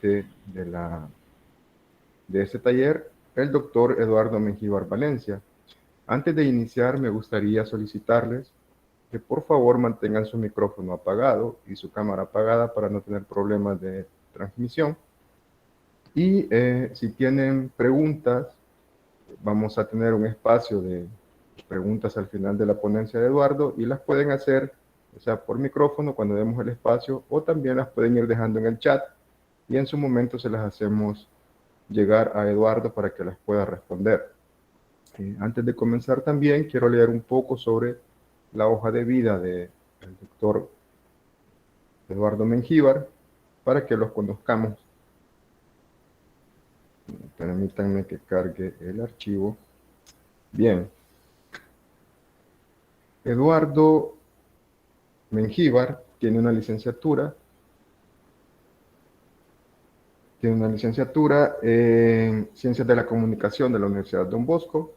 de, la, de este taller, el doctor Eduardo Mengíbar Valencia. Antes de iniciar, me gustaría solicitarles que por favor mantengan su micrófono apagado y su cámara apagada para no tener problemas de transmisión. Y si tienen preguntas, vamos a tener un espacio de preguntas al final de la ponencia de Eduardo y las pueden hacer, o sea, por micrófono cuando demos el espacio, o también las pueden ir dejando en el chat y en su momento se las hacemos llegar a Eduardo para que las pueda responder. Antes de comenzar también quiero leer un poco sobre la hoja de vida del doctor Eduardo Mengíbar para que los conozcamos. Permítanme que cargue el archivo. Bien. Eduardo Mengíbar tiene una licenciatura en Ciencias de la Comunicación de la Universidad Don Bosco,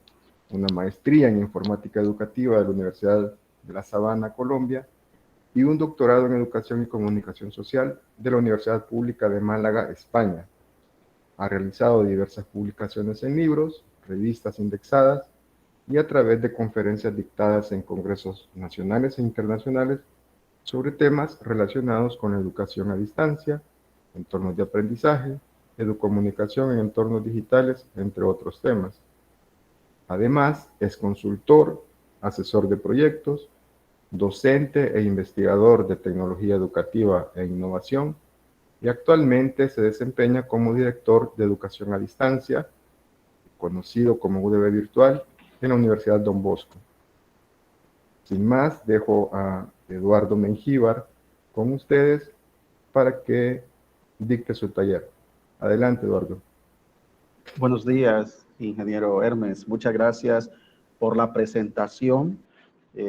una maestría en Informática Educativa de la Universidad de La Sabana, Colombia, y un doctorado en Educación y Comunicación Social de la Universidad Pública de Málaga, España. Ha realizado diversas publicaciones en libros, revistas indexadas y a través de conferencias dictadas en congresos nacionales e internacionales sobre temas relacionados con la educación a distancia, entornos de aprendizaje, educomunicación en entornos digitales, entre otros temas. Además, es consultor, asesor de proyectos, docente e investigador de tecnología educativa e innovación, y actualmente se desempeña como director de educación a distancia, conocido como UDB Virtual, en la Universidad Don Bosco. Sin más, dejo a Eduardo Mengíbar con ustedes para que dicte su taller. Adelante, Eduardo. Buenos días, ingeniero Hermes. Muchas gracias por la presentación.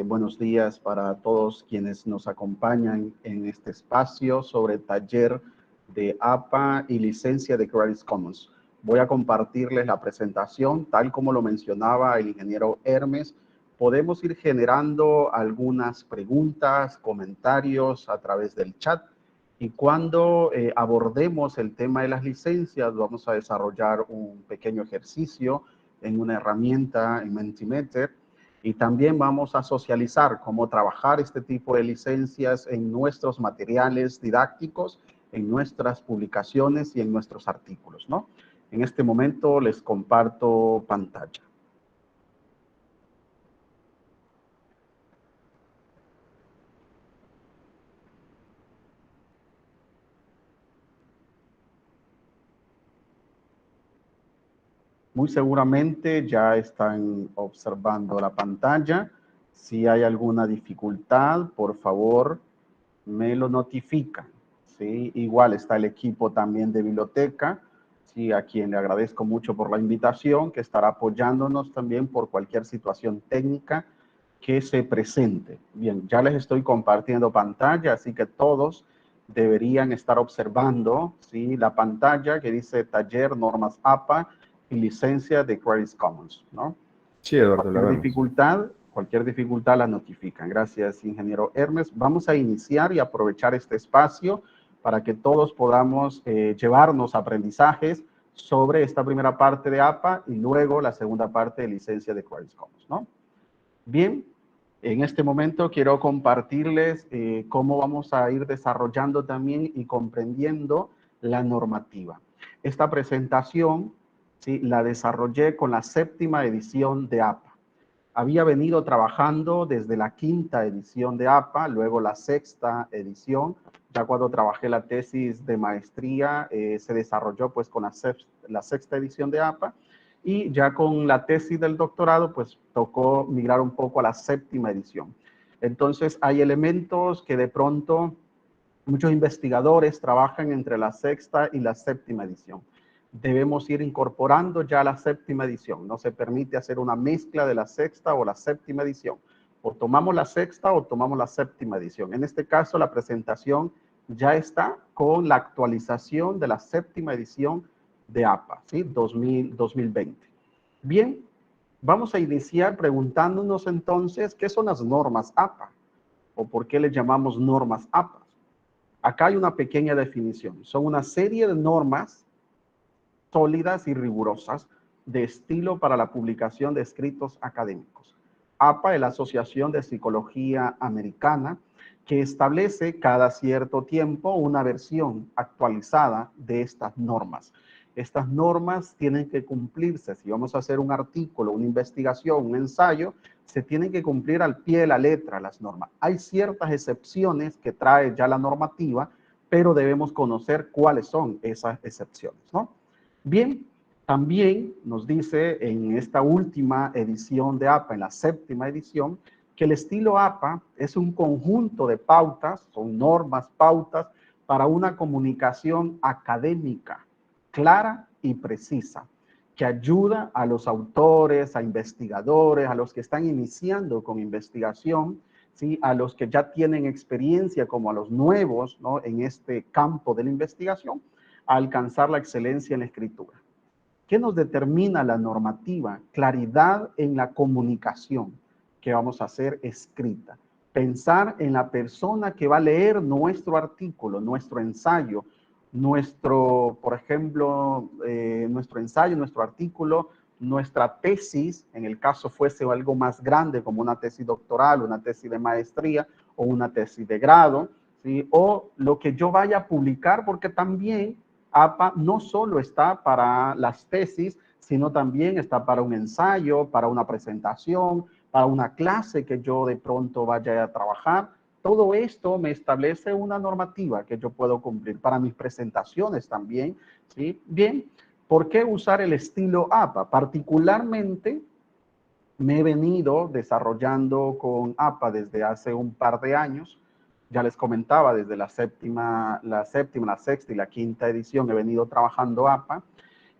Buenos días para todos quienes nos acompañan en este espacio sobre el taller de APA y licencia de Creative Commons. Voy a compartirles la presentación, tal como lo mencionaba el ingeniero Hermes. Podemos ir generando algunas preguntas, comentarios a través del chat. Y cuando abordemos el tema de las licencias, vamos a desarrollar un pequeño ejercicio en una herramienta en Mentimeter y también vamos a socializar cómo trabajar este tipo de licencias en nuestros materiales didácticos, en nuestras publicaciones y en nuestros artículos, ¿no? En este momento les comparto pantalla. Muy seguramente ya están observando la pantalla. Si hay alguna dificultad, por favor, me lo notifican, ¿sí? Igual está el equipo también de biblioteca, ¿sí? A quien le agradezco mucho por la invitación, que estará apoyándonos también por cualquier situación técnica que se presente. Bien, ya les estoy compartiendo pantalla, así que todos deberían estar observando, ¿sí? La pantalla que dice Taller Normas APA y licencia de Creative Commons, ¿no? Sí, Eduardo, la vemos. Cualquier dificultad la notifican. Gracias, ingeniero Hermes. Vamos a iniciar y aprovechar este espacio para que todos podamos llevarnos aprendizajes sobre esta primera parte de APA y luego la segunda parte de licencia de Creative Commons, ¿no? Bien, en este momento quiero compartirles cómo vamos a ir desarrollando también y comprendiendo la normativa. Esta presentación, ¿sí?, la desarrollé con la 7ª edición de APA. Había venido trabajando desde la 5ª edición de APA, luego la 6ª edición. Ya cuando trabajé la tesis de maestría, se desarrolló pues con la 6ª edición de APA. Y ya con la tesis del doctorado, pues tocó migrar un poco a la 7ª edición. Entonces, hay elementos que de pronto muchos investigadores trabajan entre la 6ª y la 7ª edición. Debemos ir incorporando ya la 7ª edición. No se permite hacer una mezcla de la 6ª o la 7ª edición. O tomamos la 6ª o tomamos la 7ª edición. En este caso, la presentación ya está con la actualización de la 7ª edición de APA, ¿sí? 2020. Bien, vamos a iniciar preguntándonos entonces, ¿qué son las normas APA? ¿O por qué le llamamos normas APA? Acá hay una pequeña definición. Son una serie de normas sólidas y rigurosas de estilo para la publicación de escritos académicos. APA es la Asociación de Psicología Americana, que establece cada cierto tiempo una versión actualizada de estas normas. Estas normas tienen que cumplirse. Si vamos a hacer un artículo, una investigación, un ensayo, se tienen que cumplir al pie de la letra las normas. Hay ciertas excepciones que trae ya la normativa, pero debemos conocer cuáles son esas excepciones, ¿no? Bien, también nos dice en esta última edición de APA, en la 7ª edición, que el estilo APA es un conjunto de pautas, son normas, pautas, para una comunicación académica clara y precisa, que ayuda a los autores, a investigadores, a los que están iniciando con investigación, ¿sí? A los que ya tienen experiencia, como a los nuevos, ¿no? En este campo de la investigación, a alcanzar la excelencia en la escritura. ¿Qué nos determina la normativa? Claridad en la comunicación que vamos a hacer escrita. Pensar en la persona que va a leer nuestro artículo, nuestro ensayo, por ejemplo, nuestro ensayo, nuestro artículo, nuestra tesis, en el caso fuese algo más grande como una tesis doctoral, una tesis de maestría o una tesis de grado, ¿sí? O lo que yo vaya a publicar, porque también APA no solo está para las tesis, sino también está para un ensayo, para una presentación, para una clase que yo de pronto vaya a trabajar. Todo esto me establece una normativa que yo puedo cumplir para mis presentaciones también, ¿sí? Bien, ¿por qué usar el estilo APA? Particularmente me he venido desarrollando con APA desde hace un par de años. Ya les comentaba, desde la sexta y la 5ª edición he venido trabajando APA.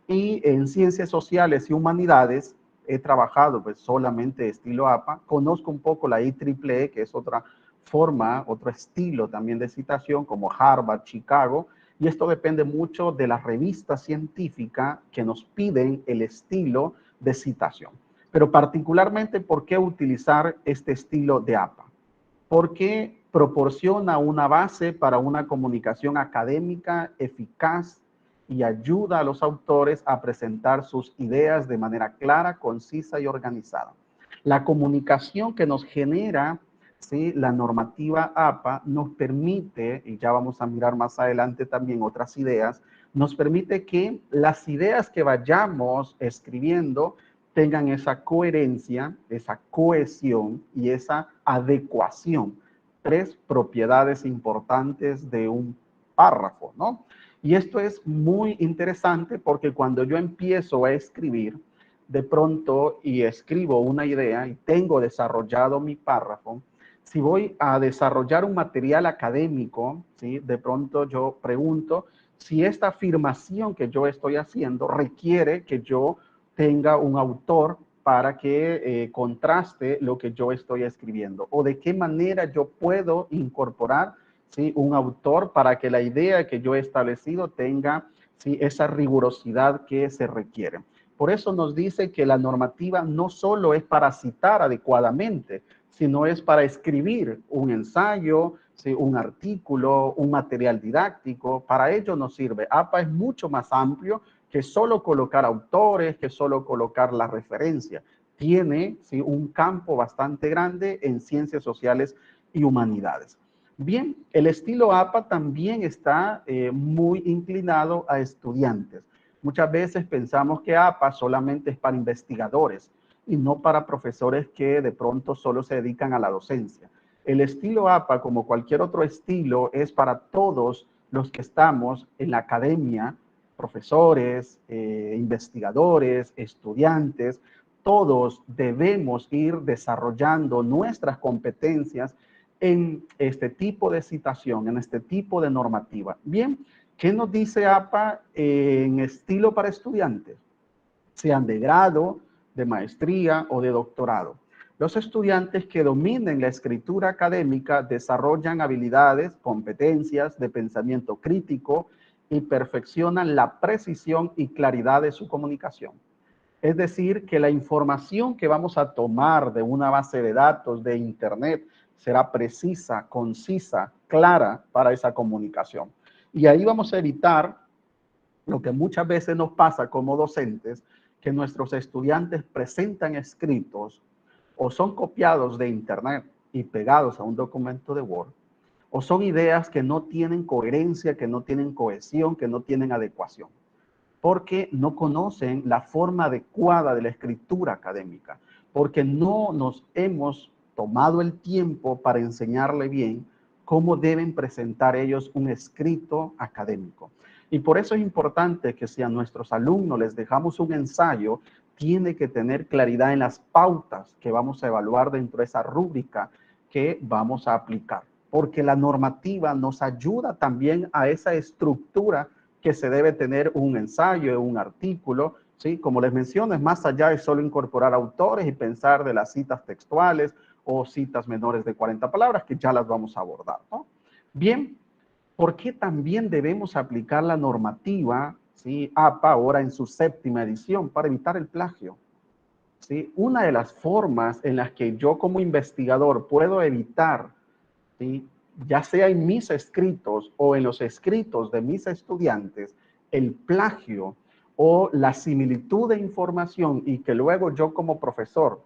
Y en ciencias sociales y humanidades he trabajado pues solamente estilo APA. Conozco un poco la IEEE, que es otra forma, otro estilo también de citación, como Harvard, Chicago, y esto depende mucho de la revista científica que nos piden el estilo de citación. Pero particularmente, ¿por qué utilizar este estilo de APA? Porque proporciona una base para una comunicación académica eficaz y ayuda a los autores a presentar sus ideas de manera clara, concisa y organizada. La comunicación que nos genera, ¿sí?, la normativa APA nos permite, y ya vamos a mirar más adelante también otras ideas, nos permite que las ideas que vayamos escribiendo tengan esa coherencia, esa cohesión y esa adecuación. 3 propiedades importantes de un párrafo, ¿no? Y esto es muy interesante porque cuando yo empiezo a escribir, de pronto, y escribo una idea y tengo desarrollado mi párrafo, si voy a desarrollar un material académico, ¿sí?, de pronto yo pregunto si esta afirmación que yo estoy haciendo requiere que yo tenga un autor para que contraste lo que yo estoy escribiendo, o de qué manera yo puedo incorporar, ¿sí?, un autor para que la idea que yo he establecido tenga, ¿sí?, esa rigurosidad que se requiere. Por eso nos dice que la normativa no solo es para citar adecuadamente, sino es para escribir un ensayo, ¿sí?, un artículo, un material didáctico. Para ello nos sirve. APA es mucho más amplio que solo colocar autores, que solo colocar la referencia. Tiene, ¿sí?, un campo bastante grande en ciencias sociales y humanidades. Bien, el estilo APA también está muy inclinado a estudiantes. Muchas veces pensamos que APA solamente es para investigadores y no para profesores que de pronto solo se dedican a la docencia. El estilo APA, como cualquier otro estilo, es para todos los que estamos en la academia, profesores, investigadores, estudiantes. Todos debemos ir desarrollando nuestras competencias en este tipo de citación, en este tipo de normativa. Bien, ¿qué nos dice APA en estilo para estudiantes? Sean de grado, de maestría o de doctorado. Los estudiantes que dominen la escritura académica desarrollan habilidades, competencias de pensamiento crítico y perfeccionan la precisión y claridad de su comunicación. Es decir, que la información que vamos a tomar de una base de datos de Internet, será precisa, concisa, clara para esa comunicación. Y ahí vamos a evitar lo que muchas veces nos pasa como docentes, que nuestros estudiantes presentan escritos o son copiados de internet y pegados a un documento de Word, o son ideas que no tienen coherencia, que no tienen cohesión, que no tienen adecuación, porque no conocen la forma adecuada de la escritura académica, porque no nos hemos tomado el tiempo para enseñarle bien cómo deben presentar ellos un escrito académico. Y por eso es importante que si a nuestros alumnos les dejamos un ensayo, tiene que tener claridad en las pautas que vamos a evaluar dentro de esa rúbrica que vamos a aplicar, porque la normativa nos ayuda también a esa estructura que se debe tener un ensayo, un artículo, ¿sí? Como les menciono, es más allá de solo incorporar autores y pensar de las citas textuales o citas menores de 40 palabras, que ya las vamos a abordar, ¿no? Bien, ¿por qué también debemos aplicar la normativa, ¿sí? APA ahora en su 7ª edición para evitar el plagio? ¿Sí? Una de las formas en las que yo como investigador puedo evitar, ¿sí?, ya sea en mis escritos o en los escritos de mis estudiantes, el plagio o la similitud de información, y que luego yo como profesor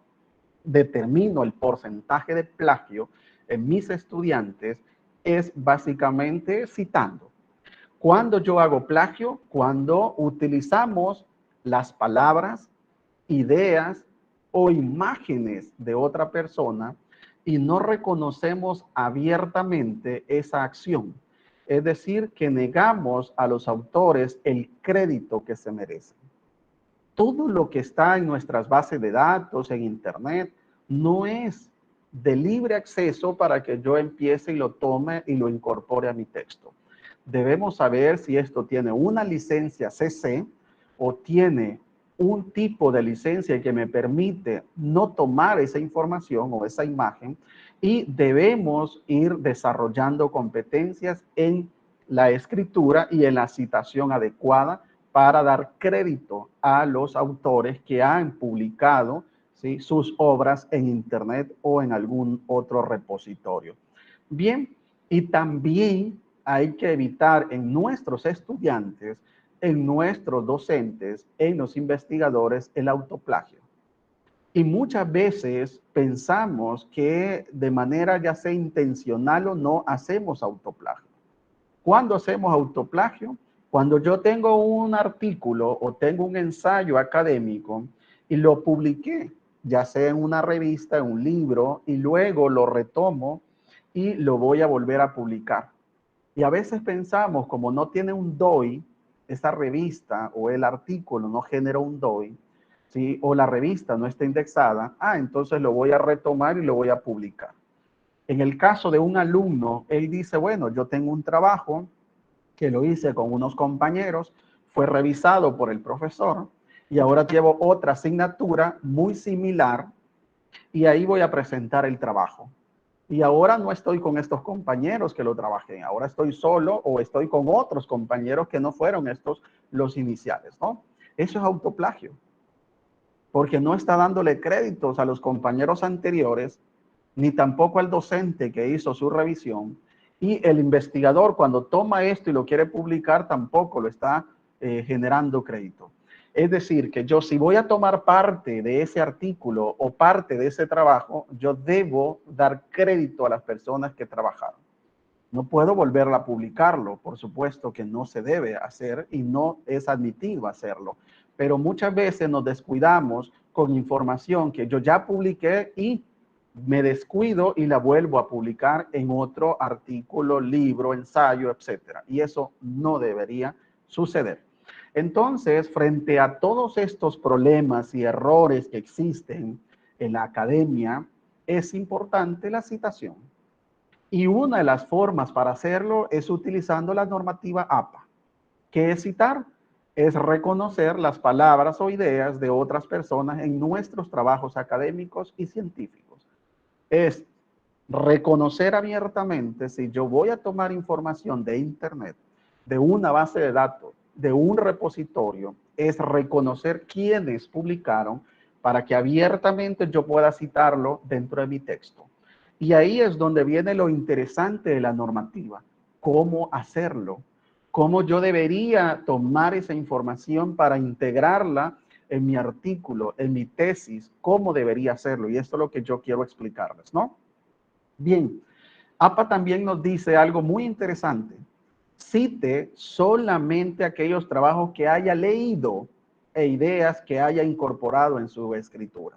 determino el porcentaje de plagio en mis estudiantes, es básicamente citando. ¿Cuándo yo hago plagio? Cuando utilizamos las palabras, ideas o imágenes de otra persona y no reconocemos abiertamente esa acción. Es decir, que negamos a los autores el crédito que se merecen. Todo lo que está en nuestras bases de datos, en internet, no es de libre acceso para que yo empiece y lo tome y lo incorpore a mi texto. Debemos saber si esto tiene una licencia CC o tiene un tipo de licencia que me permite no tomar esa información o esa imagen, y debemos ir desarrollando competencias en la escritura y en la citación adecuada para dar crédito a los autores que han publicado, ¿sí?, sus obras en internet o en algún otro repositorio. Bien, y también hay que evitar en nuestros estudiantes, en nuestros docentes, en los investigadores, el autoplagio. Y muchas veces pensamos que de manera ya sea intencional o no, hacemos autoplagio. ¿Cuándo hacemos autoplagio? Cuando yo tengo un artículo o tengo un ensayo académico y lo publiqué, ya sea en una revista, en un libro, y luego lo retomo y lo voy a volver a publicar. Y a veces pensamos, como no tiene un DOI, esa revista o el artículo no generó un DOI, ¿sí?, o la revista no está indexada, entonces lo voy a retomar y lo voy a publicar. En el caso de un alumno, él dice, bueno, yo tengo un trabajo que lo hice con unos compañeros, fue revisado por el profesor y ahora llevo otra asignatura muy similar y ahí voy a presentar el trabajo. Y ahora no estoy con estos compañeros que lo trabajé, ahora estoy solo o estoy con otros compañeros que no fueron estos los iniciales, ¿no? Eso es autoplagio, porque no está dándole créditos a los compañeros anteriores, ni tampoco al docente que hizo su revisión, y el investigador cuando toma esto y lo quiere publicar tampoco lo está generando crédito. Es decir, que yo si voy a tomar parte de ese artículo o parte de ese trabajo, yo debo dar crédito a las personas que trabajaron. No puedo volverla a publicarlo, por supuesto que no se debe hacer y no es admitido hacerlo. Pero muchas veces nos descuidamos con información que yo ya publiqué y me descuido y la vuelvo a publicar en otro artículo, libro, ensayo, etcétera. Y eso no debería suceder. Entonces, frente a todos estos problemas y errores que existen en la academia, es importante la citación. Y una de las formas para hacerlo es utilizando la normativa APA. ¿Qué es citar? Es reconocer las palabras o ideas de otras personas en nuestros trabajos académicos y científicos. Es reconocer abiertamente si yo voy a tomar información de internet, de una base de datos, de un repositorio, es reconocer quiénes publicaron para que abiertamente yo pueda citarlo dentro de mi texto. Y ahí es donde viene lo interesante de la normativa. ¿Cómo hacerlo? ¿Cómo yo debería tomar esa información para integrarla en mi artículo, en mi tesis? ¿Cómo debería hacerlo? Y esto es lo que yo quiero explicarles, ¿no? Bien, APA también nos dice algo muy interesante. Cite solamente aquellos trabajos que haya leído e ideas que haya incorporado en su escritura.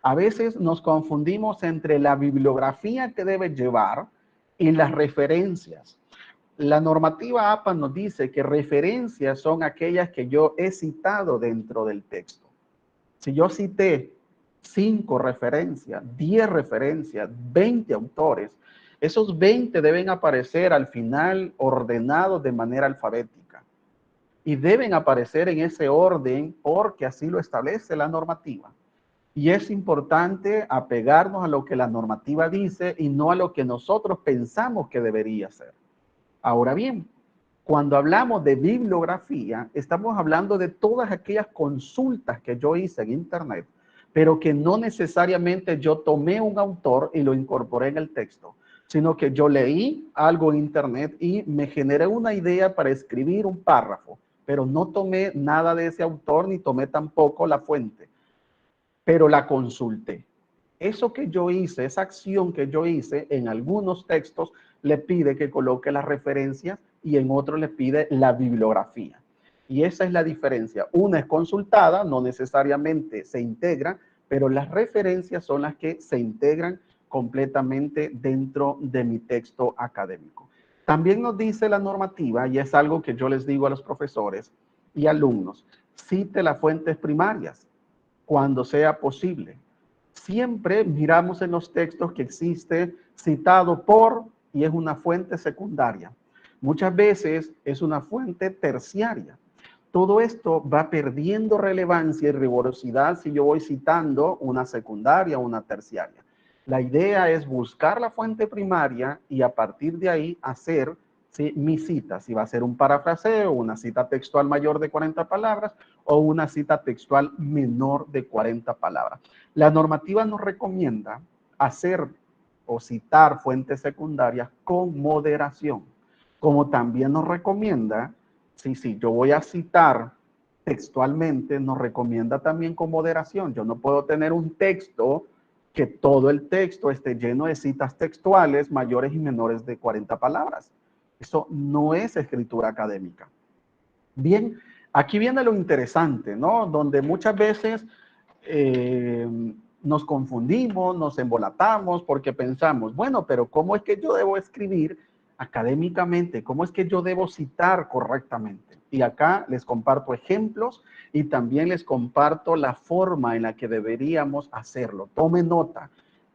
A veces nos confundimos entre la bibliografía que debe llevar y las referencias. La normativa APA nos dice que referencias son aquellas que yo he citado dentro del texto. Si yo cité 5 referencias, 10 referencias, 20 autores, esos 20 deben aparecer al final ordenados de manera alfabética y deben aparecer en ese orden porque así lo establece la normativa. Y es importante apegarnos a lo que la normativa dice y no a lo que nosotros pensamos que debería ser. Ahora bien, cuando hablamos de bibliografía, estamos hablando de todas aquellas consultas que yo hice en Internet, pero que no necesariamente yo tomé un autor y lo incorporé en el texto, sino que yo leí algo en Internet y me generé una idea para escribir un párrafo, pero no tomé nada de ese autor ni tomé tampoco la fuente, pero la consulté. Eso que yo hice, esa acción que yo hice, en algunos textos le pide que coloque las referencias y en otros le pide la bibliografía. Y esa es la diferencia. Una es consultada, no necesariamente se integra, pero las referencias son las que se integran completamente dentro de mi texto académico. También nos dice la normativa, y es algo que yo les digo a los profesores y alumnos, cite las fuentes primarias cuando sea posible. Siempre miramos en los textos que existe citado por y es una fuente secundaria. Muchas veces es una fuente terciaria. Todo esto va perdiendo relevancia y rigurosidad si yo voy citando una secundaria o una terciaria. La idea es buscar la fuente primaria y a partir de ahí hacer mi cita, si va a ser un parafraseo, una cita textual mayor de 40 palabras o una cita textual menor de 40 palabras. La normativa nos recomienda hacer o citar fuentes secundarias con moderación, como también nos recomienda, si yo voy a citar textualmente, nos recomienda también con moderación. Yo no puedo tener un texto que todo el texto esté lleno de citas textuales mayores y menores de 40 palabras. Eso no es escritura académica. Bien, aquí viene lo interesante, ¿no? Donde muchas veces nos confundimos, nos embolatamos porque pensamos, bueno, pero ¿cómo es que yo debo escribir académicamente? ¿Cómo es que yo debo citar correctamente? Y acá les comparto ejemplos y también les comparto la forma en la que deberíamos hacerlo. Tome nota.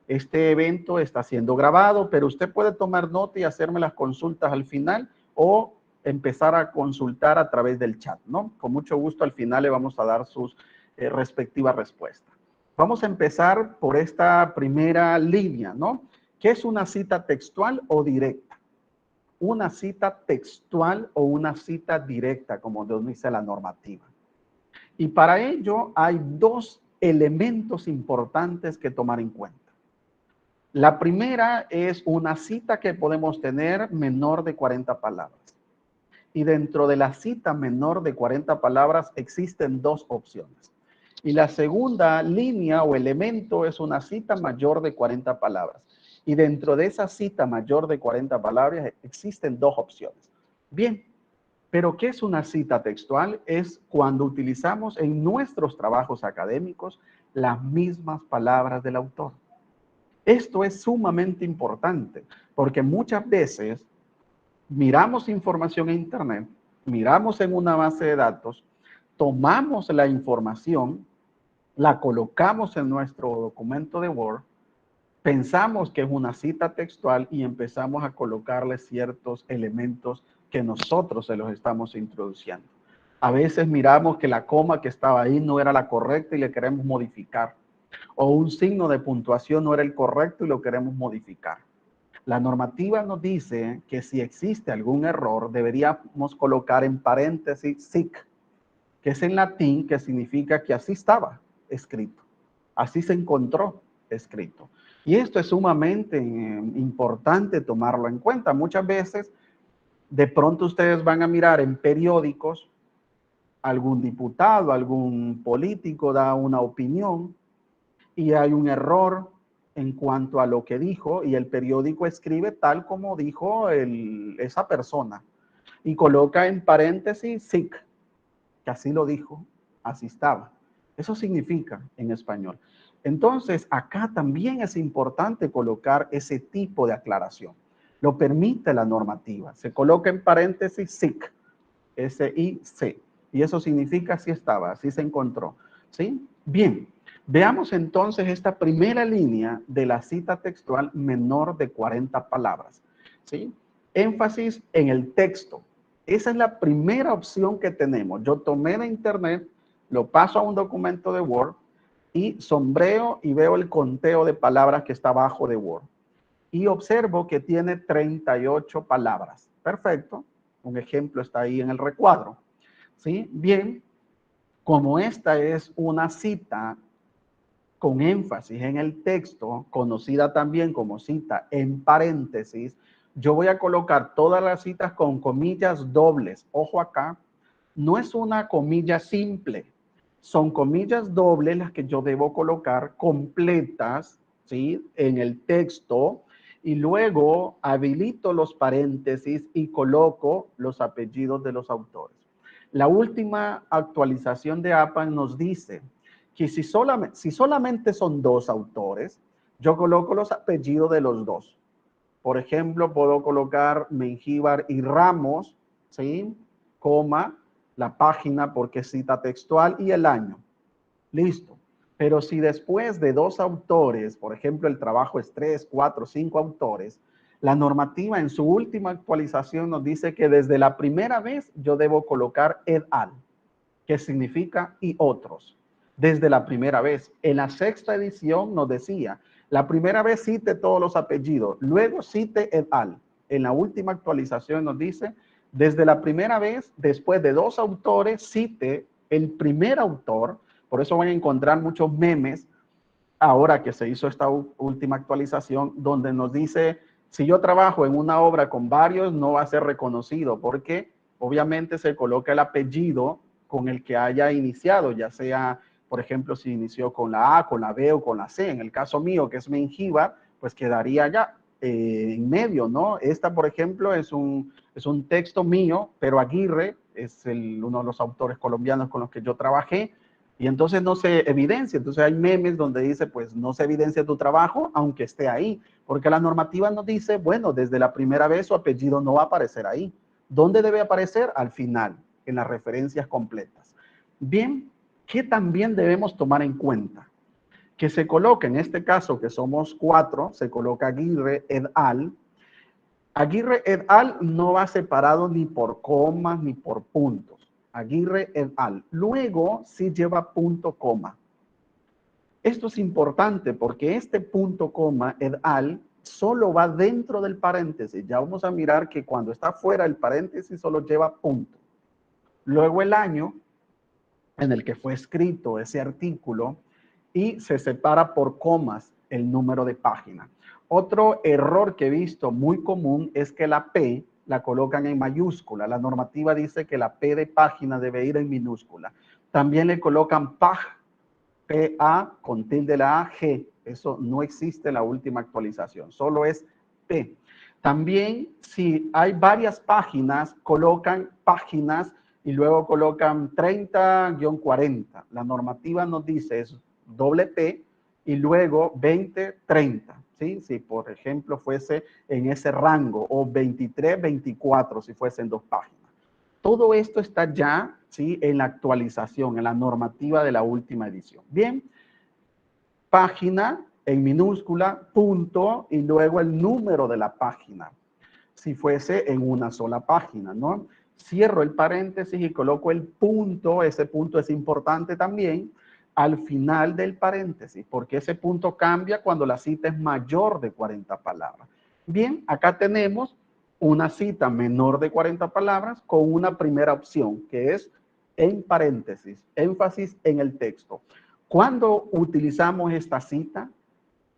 Este evento está siendo grabado, pero usted puede tomar nota y hacerme las consultas al final o empezar a consultar a través del chat, ¿no? Con mucho gusto al final le vamos a dar sus respectivas respuestas. Vamos a empezar por esta primera línea, ¿no? ¿Qué es una cita textual o directa? Una cita textual o una cita directa, como nos dice la normativa. Y para ello hay 2 elementos importantes que tomar en cuenta. La primera es una cita que podemos tener menor de 40 palabras. Y dentro de la cita menor de 40 palabras existen 2 opciones. Y la segunda línea o elemento es una cita mayor de 40 palabras. Y dentro de esa cita mayor de 40 palabras existen 2 opciones. Bien, pero ¿qué es una cita textual? Es cuando utilizamos en nuestros trabajos académicos las mismas palabras del autor. Esto es sumamente importante porque muchas veces miramos información en Internet, miramos en una base de datos, tomamos la información, la colocamos en nuestro documento de Word, pensamos que es una cita textual y empezamos a colocarle ciertos elementos que nosotros se los estamos introduciendo. A veces miramos que la coma que estaba ahí no era la correcta y le queremos modificar. O un signo de puntuación no era el correcto y lo queremos modificar. La normativa nos dice que si existe algún error, deberíamos colocar en paréntesis sic, que es en latín, que significa que así estaba escrito, así se encontró escrito. Y esto es sumamente importante tomarlo en cuenta. Muchas veces, de pronto ustedes van a mirar en periódicos, algún diputado, algún político da una opinión y hay un error en cuanto a lo que dijo y el periódico escribe tal como dijo esa persona y coloca en paréntesis SIC, que así lo dijo, así estaba. Eso significa en español. Entonces, acá también es importante colocar ese tipo de aclaración. Lo permite la normativa. Se coloca en paréntesis SIC, S-I-C. Y eso significa así estaba, así se encontró. ¿Sí? Bien, veamos entonces esta primera línea de la cita textual menor de 40 palabras. ¿Sí? Énfasis en el texto. Esa es la primera opción que tenemos. Yo tomé de internet, lo paso a un documento de Word y sombreo y veo el conteo de palabras que está abajo de Word. Y observo que tiene 38 palabras. Perfecto. Un ejemplo está ahí en el recuadro. ¿Sí? Bien, como esta es una cita con énfasis en el texto, conocida también como cita en paréntesis, yo voy a colocar todas las citas con comillas dobles. Ojo acá, no es una comilla simple, son comillas dobles las que yo debo colocar completas, ¿sí? En el texto y luego habilito los paréntesis y coloco los apellidos de los autores. La última actualización de APA nos dice que si solamente son dos autores, yo coloco los apellidos de los dos. Por ejemplo, puedo colocar Mengíbar y Ramos, ¿sí? Coma, la página porque cita textual y el año. Listo. Pero si después de dos autores, por ejemplo, el trabajo es 3, 4, 5 autores, la normativa en su última actualización nos dice que desde la primera vez yo debo colocar et al, que significa y otros. Desde la primera vez. En la sexta edición nos decía, la primera vez cite todos los apellidos, luego cite et al. En la última actualización nos dice, desde la primera vez, después de dos autores, cite el primer autor. Por eso van a encontrar muchos memes ahora que se hizo esta última actualización, donde nos dice, si yo trabajo en una obra con varios, no va a ser reconocido, porque obviamente se coloca el apellido con el que haya iniciado, ya sea, por ejemplo, si inició con la A, con la B o con la C. En el caso mío, que es Mengíbar, pues quedaría ya en medio, ¿no? Esta, por ejemplo, es un texto mío, pero Aguirre es uno de los autores colombianos con los que yo trabajé, y entonces no se evidencia. Entonces hay memes donde dice, pues no se evidencia tu trabajo, aunque esté ahí, porque la normativa nos dice, bueno, desde la primera vez su apellido no va a aparecer ahí. ¿Dónde debe aparecer? Al final, en las referencias completas. Bien, ¿qué también debemos tomar en cuenta? Que se coloque, en este caso que somos 4, se coloca Aguirre et al. Aguirre et al no va separado ni por comas ni por puntos. Aguirre et al. Luego sí lleva punto coma. Esto es importante porque este punto coma et al solo va dentro del paréntesis. Ya vamos a mirar que cuando está fuera el paréntesis solo lleva punto. Luego el año en el que fue escrito ese artículo y se separa por comas el número de página. Otro error que he visto muy común es que la P la colocan en mayúscula. La normativa dice que la P de página debe ir en minúscula. También le colocan PAG, P-A con tilde la A, G. Eso no existe en la última actualización, solo es P. También, si hay varias páginas, colocan páginas y luego colocan 30-40. La normativa nos dice es doble P y luego 20-30. ¿Sí? Si, por ejemplo, fuese en ese rango, o 23-24 si fuesen dos páginas. Todo esto está ya, ¿sí?, en la actualización, en la normativa de la última edición. Bien, página en minúscula, punto, y luego el número de la página, si fuese en una sola página, ¿no? Cierro el paréntesis y coloco el punto. Ese punto es importante también al final del paréntesis, porque ese punto cambia cuando la cita es mayor de 40 palabras. Bien, acá tenemos una cita menor de 40 palabras con una primera opción, que es en paréntesis, énfasis en el texto. ¿Cuándo utilizamos esta cita?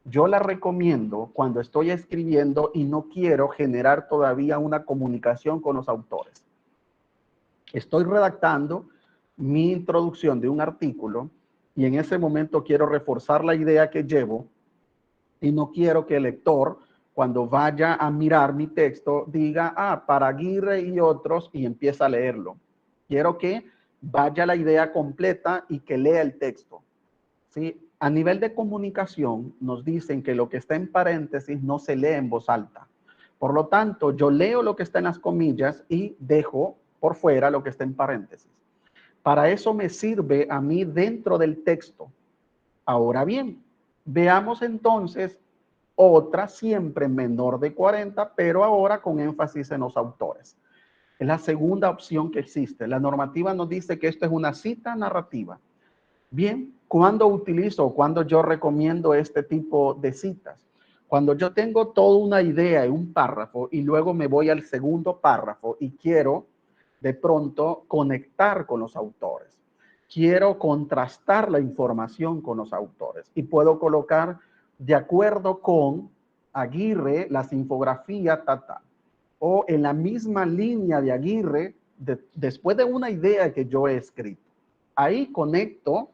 yo la recomiendo cuando estoy escribiendo y no quiero generar todavía una comunicación con los autores. Estoy redactando mi introducción de un artículo y en ese momento quiero reforzar la idea que llevo y no quiero que el lector, cuando vaya a mirar mi texto, diga, para Aguirre y otros, y empieza a leerlo. Quiero que vaya la idea completa y que lea el texto. ¿Sí? A nivel de comunicación, nos dicen que lo que está en paréntesis no se lee en voz alta. Por lo tanto, yo leo lo que está en las comillas y dejo por fuera lo que está en paréntesis. Para eso me sirve a mí dentro del texto. Ahora bien, veamos entonces otra siempre menor de 40, pero ahora con énfasis en los autores. Es la segunda opción que existe. La normativa nos dice que esto es una cita narrativa. Bien, ¿cuándo utilizo o cuándo yo recomiendo este tipo de citas? Cuando yo tengo toda una idea en un párrafo y luego me voy al segundo párrafo y quiero de pronto conectar con los autores. Quiero contrastar la información con los autores y puedo colocar de acuerdo con Aguirre las infografías o en la misma línea de Aguirre después de una idea que yo he escrito. Ahí conecto,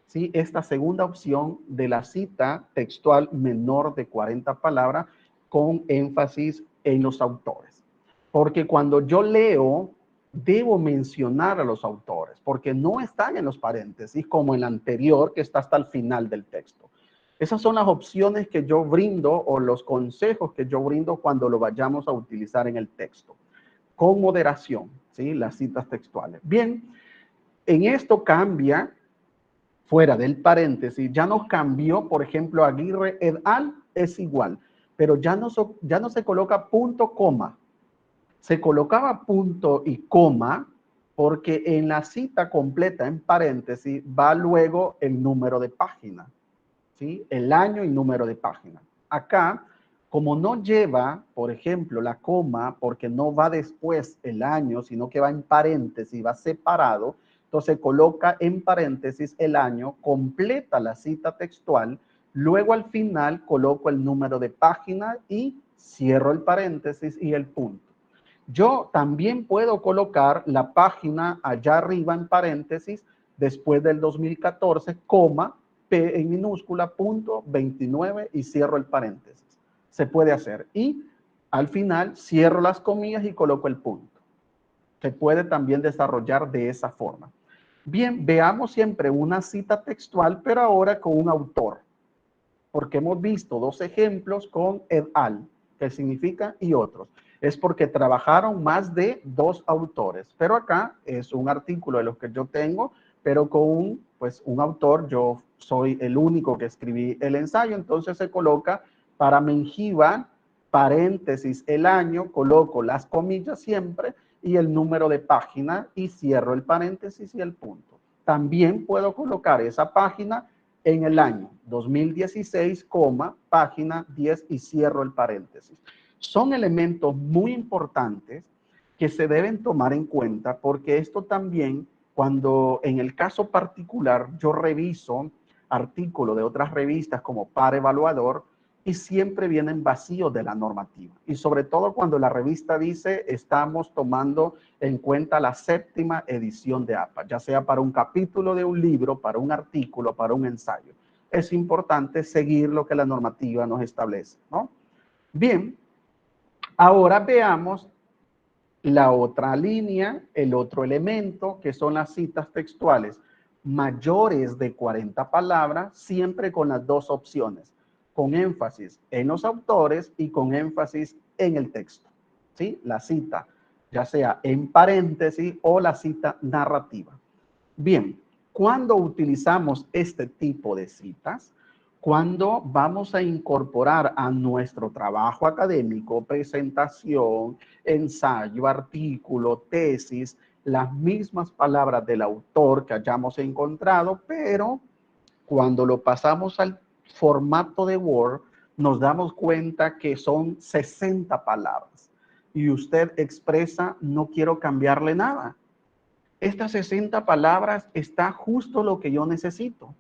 ¿sí?, esta segunda opción de la cita textual menor de 40 palabras con énfasis en los autores. Porque cuando yo leo, debo mencionar a los autores, porque no están en los paréntesis como en la anterior que está hasta el final del texto. Esas son las opciones que yo brindo o los consejos que yo brindo cuando lo vayamos a utilizar en el texto. Con moderación, ¿sí?, las citas textuales. Bien, en esto cambia, fuera del paréntesis, ya no cambió, por ejemplo, Aguirre et al. Es igual, pero ya no se coloca punto, coma. Se colocaba punto y coma porque en la cita completa en paréntesis va luego el número de página, ¿sí?, el año y número de página. Acá, como no lleva, por ejemplo, la coma, porque no va después el año, sino que va en paréntesis, va separado, entonces coloca en paréntesis el año, completa la cita textual, luego al final coloco el número de página y cierro el paréntesis y el punto. Yo también puedo colocar la página allá arriba en paréntesis, después del 2014, coma, P en minúscula, punto 29 y cierro el paréntesis. Se puede hacer. Y al final cierro las comillas y coloco el punto. Se puede también desarrollar de esa forma. Bien, veamos siempre una cita textual, pero ahora con un autor. Porque hemos visto dos ejemplos con et al, que significa y otros. Es porque trabajaron más de dos autores. Pero acá es un artículo de los que yo tengo, pero con un autor. Yo soy el único que escribí el ensayo, entonces se coloca para Mengiba, paréntesis, el año, coloco las comillas siempre y el número de página y cierro el paréntesis y el punto. También puedo colocar esa página en el año 2016, página 10 y cierro el paréntesis. Son elementos muy importantes que se deben tomar en cuenta porque esto también, cuando en el caso particular yo reviso artículos de otras revistas como Par Evaluador y siempre vienen vacíos de la normativa. Y sobre todo cuando la revista dice estamos tomando en cuenta la 7ª edición de APA, ya sea para un capítulo de un libro, para un artículo, para un ensayo. Es importante seguir lo que la normativa nos establece, ¿no? Bien, ahora veamos la otra línea, el otro elemento, que son las citas textuales mayores de 40 palabras, siempre con las dos opciones, con énfasis en los autores y con énfasis en el texto, ¿sí? La cita, ya sea en paréntesis o la cita narrativa. Bien, ¿cuándo utilizamos este tipo de citas? Cuando vamos a incorporar a nuestro trabajo académico, presentación, ensayo, artículo, tesis, las mismas palabras del autor que hayamos encontrado, pero cuando lo pasamos al formato de Word, nos damos cuenta que son 60 palabras y usted expresa, no quiero cambiarle nada. Estas 60 palabras está justo lo que yo necesito.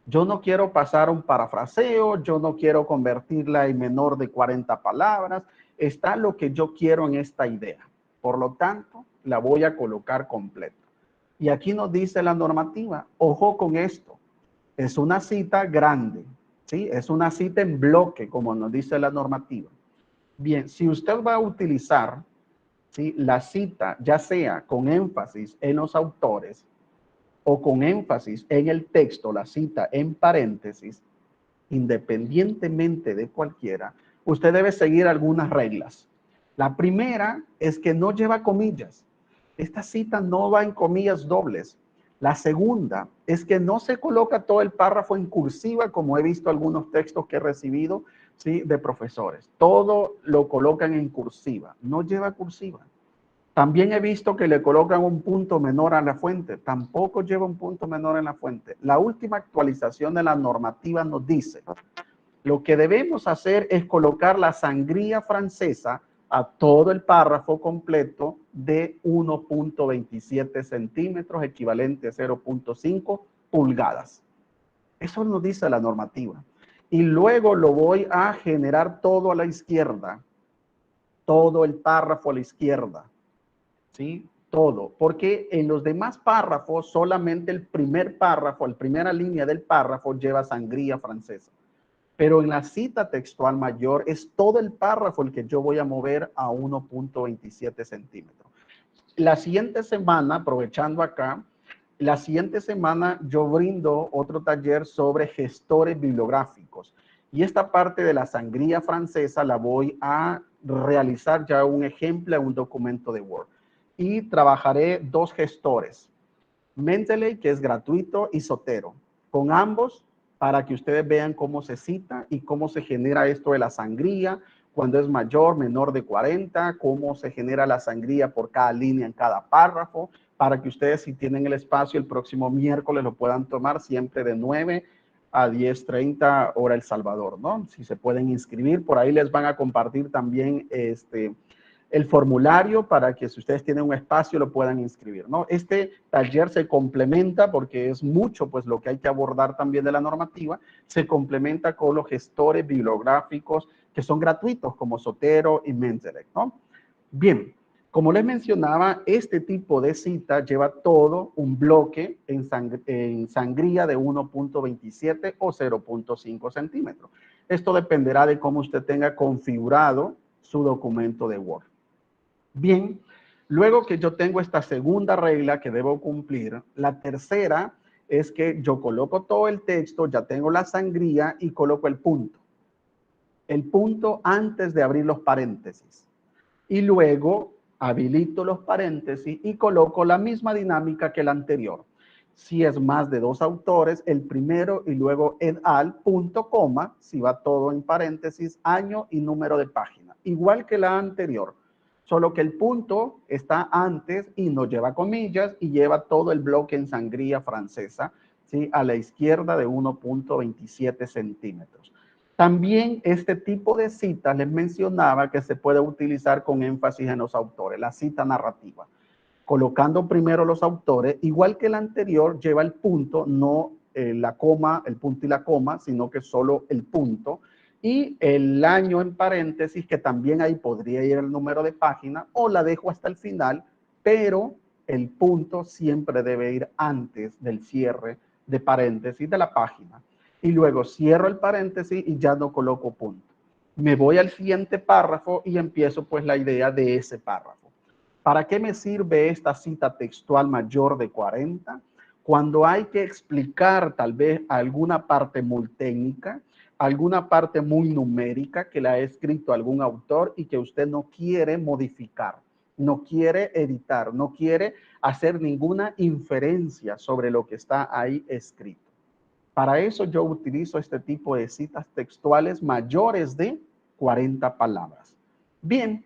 Yo no quiero pasar un parafraseo, yo no quiero convertirla en menor de 40 palabras. Está lo que yo quiero en esta idea. Por lo tanto, la voy a colocar completa. Y aquí nos dice la normativa, ojo con esto, es una cita grande, ¿sí? Es una cita en bloque, como nos dice la normativa. Bien, si usted va a utilizar, ¿sí?, la cita, ya sea con énfasis en los autores o con énfasis en el texto, la cita en paréntesis, independientemente de cualquiera, usted debe seguir algunas reglas. La primera es que no lleva comillas. Esta cita no va en comillas dobles. La segunda es que no se coloca todo el párrafo en cursiva, como he visto algunos textos que he recibido, ¿sí?, de profesores. Todo lo colocan en cursiva, no lleva cursiva. También he visto que le colocan un punto menor a la fuente. Tampoco lleva un punto menor en la fuente. La última actualización de la normativa nos dice, lo que debemos hacer es colocar la sangría francesa a todo el párrafo completo de 1.27 centímetros, equivalente a 0.5 pulgadas. Eso nos dice la normativa. Y luego lo voy a generar todo a la izquierda, todo el párrafo a la izquierda. ¿Sí? Todo, porque en los demás párrafos solamente el primer párrafo, la primera línea del párrafo lleva sangría francesa. Pero en la cita textual mayor es todo el párrafo el que yo voy a mover a 1.27 centímetros. La siguiente semana, aprovechando acá, la siguiente semana yo brindo otro taller sobre gestores bibliográficos. Y esta parte de la sangría francesa la voy a realizar ya un ejemplo en un documento de Word. Y trabajaré dos gestores, Mendeley, que es gratuito, y Zotero, con ambos para que ustedes vean cómo se cita y cómo se genera esto de la sangría, cuando es mayor, menor de 40, cómo se genera la sangría por cada línea en cada párrafo, para que ustedes, si tienen el espacio, el próximo miércoles lo puedan tomar siempre de 9 a 10:30 hora El Salvador, ¿no? Si se pueden inscribir, por ahí les van a compartir también el formulario para que si ustedes tienen un espacio lo puedan inscribir, ¿no? Este taller se complementa porque es mucho, pues, lo que hay que abordar también de la normativa, se complementa con los gestores bibliográficos que son gratuitos como Zotero y Mendeley, ¿no? Bien, como les mencionaba, este tipo de cita lleva todo un bloque en sangría de 1.27 o 0.5 centímetros. Esto dependerá de cómo usted tenga configurado su documento de Word. Bien, luego que yo tengo esta segunda regla que debo cumplir, la tercera es que yo coloco todo el texto, ya tengo la sangría y coloco el punto. El punto antes de abrir los paréntesis. Y luego habilito los paréntesis y coloco la misma dinámica que la anterior. Si es más de dos autores, el primero y luego et al, punto, coma, si va todo en paréntesis, año y número de página. Igual que la anterior, solo que el punto está antes y no lleva comillas y lleva todo el bloque en sangría francesa, ¿sí?, a la izquierda de 1.27 centímetros. También este tipo de citas les mencionaba que se puede utilizar con énfasis en los autores, la cita narrativa. Colocando primero los autores, igual que el anterior, lleva el punto, no la coma, el punto y la coma, sino que solo el punto. Y el año en paréntesis, que también ahí podría ir el número de página, o la dejo hasta el final, pero el punto siempre debe ir antes del cierre de paréntesis de la página. Y luego cierro el paréntesis y ya no coloco punto. Me voy al siguiente párrafo y empiezo pues la idea de ese párrafo. ¿Para qué me sirve esta cita textual mayor de 40? Cuando hay que explicar tal vez alguna parte muy técnica, alguna parte muy numérica que la ha escrito algún autor y que usted no quiere modificar, no quiere editar, no quiere hacer ninguna inferencia sobre lo que está ahí escrito. Para eso yo utilizo este tipo de citas textuales mayores de 40 palabras. Bien,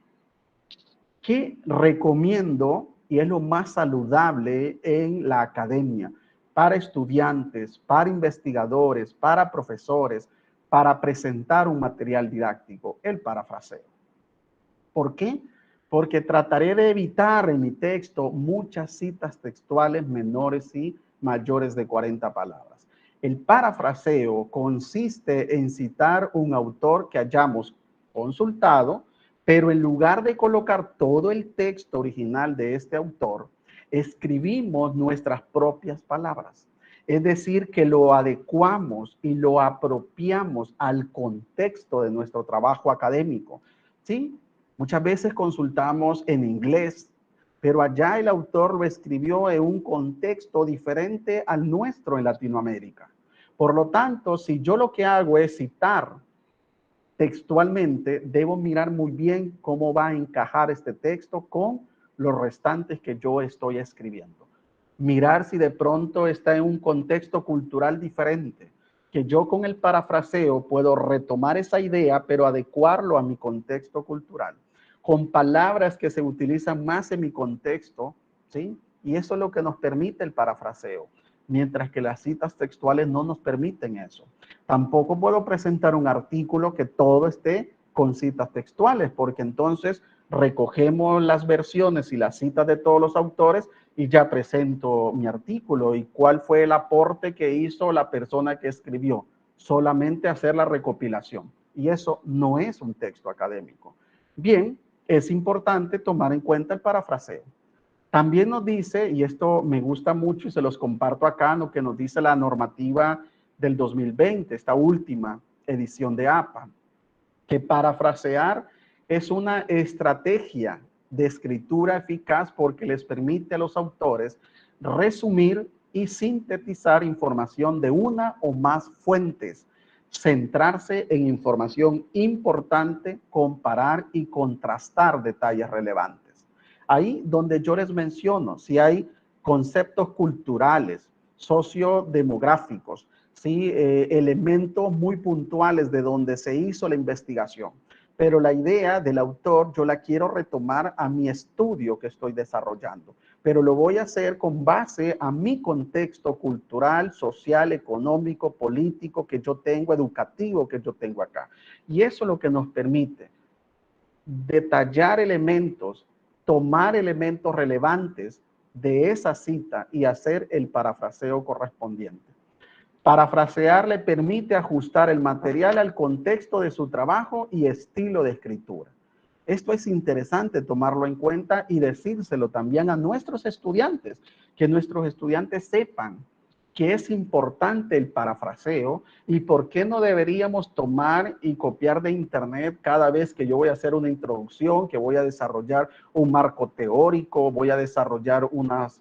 ¿qué recomiendo? Y es lo más saludable en la academia, para estudiantes, para investigadores, para profesores, para presentar un material didáctico, el parafraseo. ¿Por qué? Porque trataré de evitar en mi texto muchas citas textuales menores y mayores de 40 palabras. El parafraseo consiste en citar un autor que hayamos consultado, pero en lugar de colocar todo el texto original de este autor, escribimos nuestras propias palabras. Es decir, que lo adecuamos y lo apropiamos al contexto de nuestro trabajo académico. ¿Sí? Muchas veces consultamos en inglés, pero allá el autor lo escribió en un contexto diferente al nuestro en Latinoamérica. Por lo tanto, si yo lo que hago es citar textualmente, debo mirar muy bien cómo va a encajar este texto con los restantes que yo estoy escribiendo. Mirar si de pronto está en un contexto cultural diferente, que yo con el parafraseo puedo retomar esa idea, pero adecuarlo a mi contexto cultural, con palabras que se utilizan más en mi contexto, ¿sí? Y eso es lo que nos permite el parafraseo, mientras que las citas textuales no nos permiten eso. Tampoco puedo presentar un artículo que todo esté con citas textuales, porque entonces recogemos las versiones y las citas de todos los autores y ya presento mi artículo. ¿Y cuál fue el aporte que hizo la persona que escribió? Solamente hacer la recopilación. Y eso no es un texto académico. Bien, es importante tomar en cuenta el parafraseo. También nos dice, y esto me gusta mucho y se los comparto acá, lo que nos dice la normativa del 2020, esta última edición de APA, que parafrasear es una estrategia de escritura eficaz porque les permite a los autores resumir y sintetizar información de una o más fuentes, centrarse en información importante, comparar y contrastar detalles relevantes. Ahí donde yo les menciono, si hay conceptos culturales, sociodemográficos, ¿sí? Elementos muy puntuales de donde se hizo la investigación. Pero la idea del autor yo la quiero retomar a mi estudio que estoy desarrollando, pero lo voy a hacer con base a mi contexto cultural, social, económico, político que yo tengo, educativo que yo tengo acá. Y eso es lo que nos permite detallar elementos, tomar elementos relevantes de esa cita y hacer el parafraseo correspondiente. Parafrasear le permite ajustar el material al contexto de su trabajo y estilo de escritura. Esto es interesante tomarlo en cuenta y decírselo también a nuestros estudiantes, que nuestros estudiantes sepan que es importante el parafraseo y por qué no deberíamos tomar y copiar de internet cada vez que yo voy a hacer una introducción, que voy a desarrollar un marco teórico, voy a desarrollar unas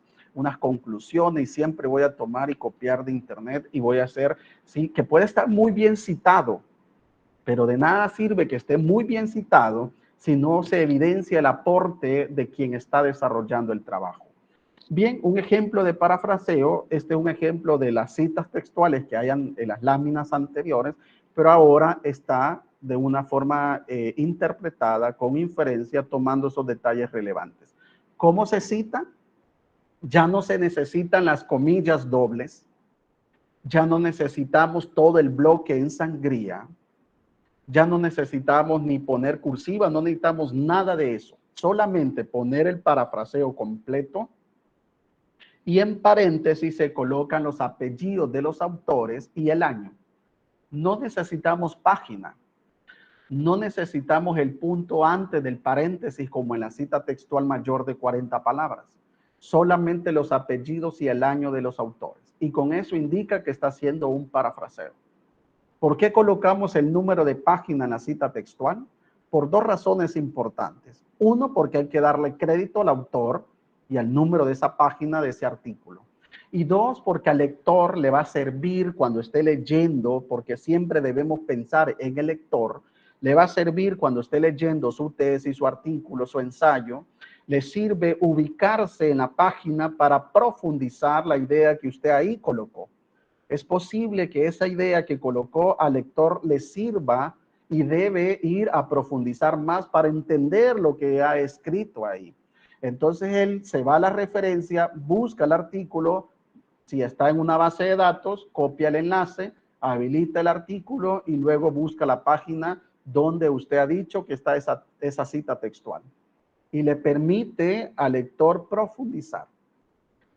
conclusiones y siempre voy a tomar y copiar de internet y voy a hacer, sí, que puede estar muy bien citado, pero de nada sirve que esté muy bien citado si no se evidencia el aporte de quien está desarrollando el trabajo. Bien, un ejemplo de parafraseo, este es un ejemplo de las citas textuales que hayan en las láminas anteriores, pero ahora está de una forma interpretada con inferencia, tomando esos detalles relevantes. ¿Cómo se cita? Ya no se necesitan las comillas dobles, ya no necesitamos todo el bloque en sangría, ya no necesitamos ni poner cursiva, no necesitamos nada de eso, solamente poner el parafraseo completo y en paréntesis se colocan los apellidos de los autores y el año. No necesitamos página, no necesitamos el punto antes del paréntesis como en la cita textual mayor de 40 palabras. Solamente los apellidos y el año de los autores. Y con eso indica que está haciendo un parafraseo. ¿Por qué colocamos el número de página en la cita textual? Por dos razones importantes. Uno, porque hay que darle crédito al autor y al número de esa página de ese artículo. Y dos, porque al lector le va a servir cuando esté leyendo, porque siempre debemos pensar en el lector, le va a servir cuando esté leyendo su tesis, su artículo, su ensayo, le sirve ubicarse en la página para profundizar la idea que usted ahí colocó. Es posible que esa idea que colocó al lector le sirva y debe ir a profundizar más para entender lo que ha escrito ahí. Entonces él se va a la referencia, busca el artículo, si está en una base de datos, copia el enlace, habilita el artículo y luego busca la página donde usted ha dicho que está esa cita textual. Y le permite al lector profundizar.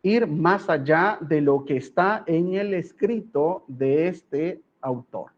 ir más allá de lo que está en el escrito de este autor.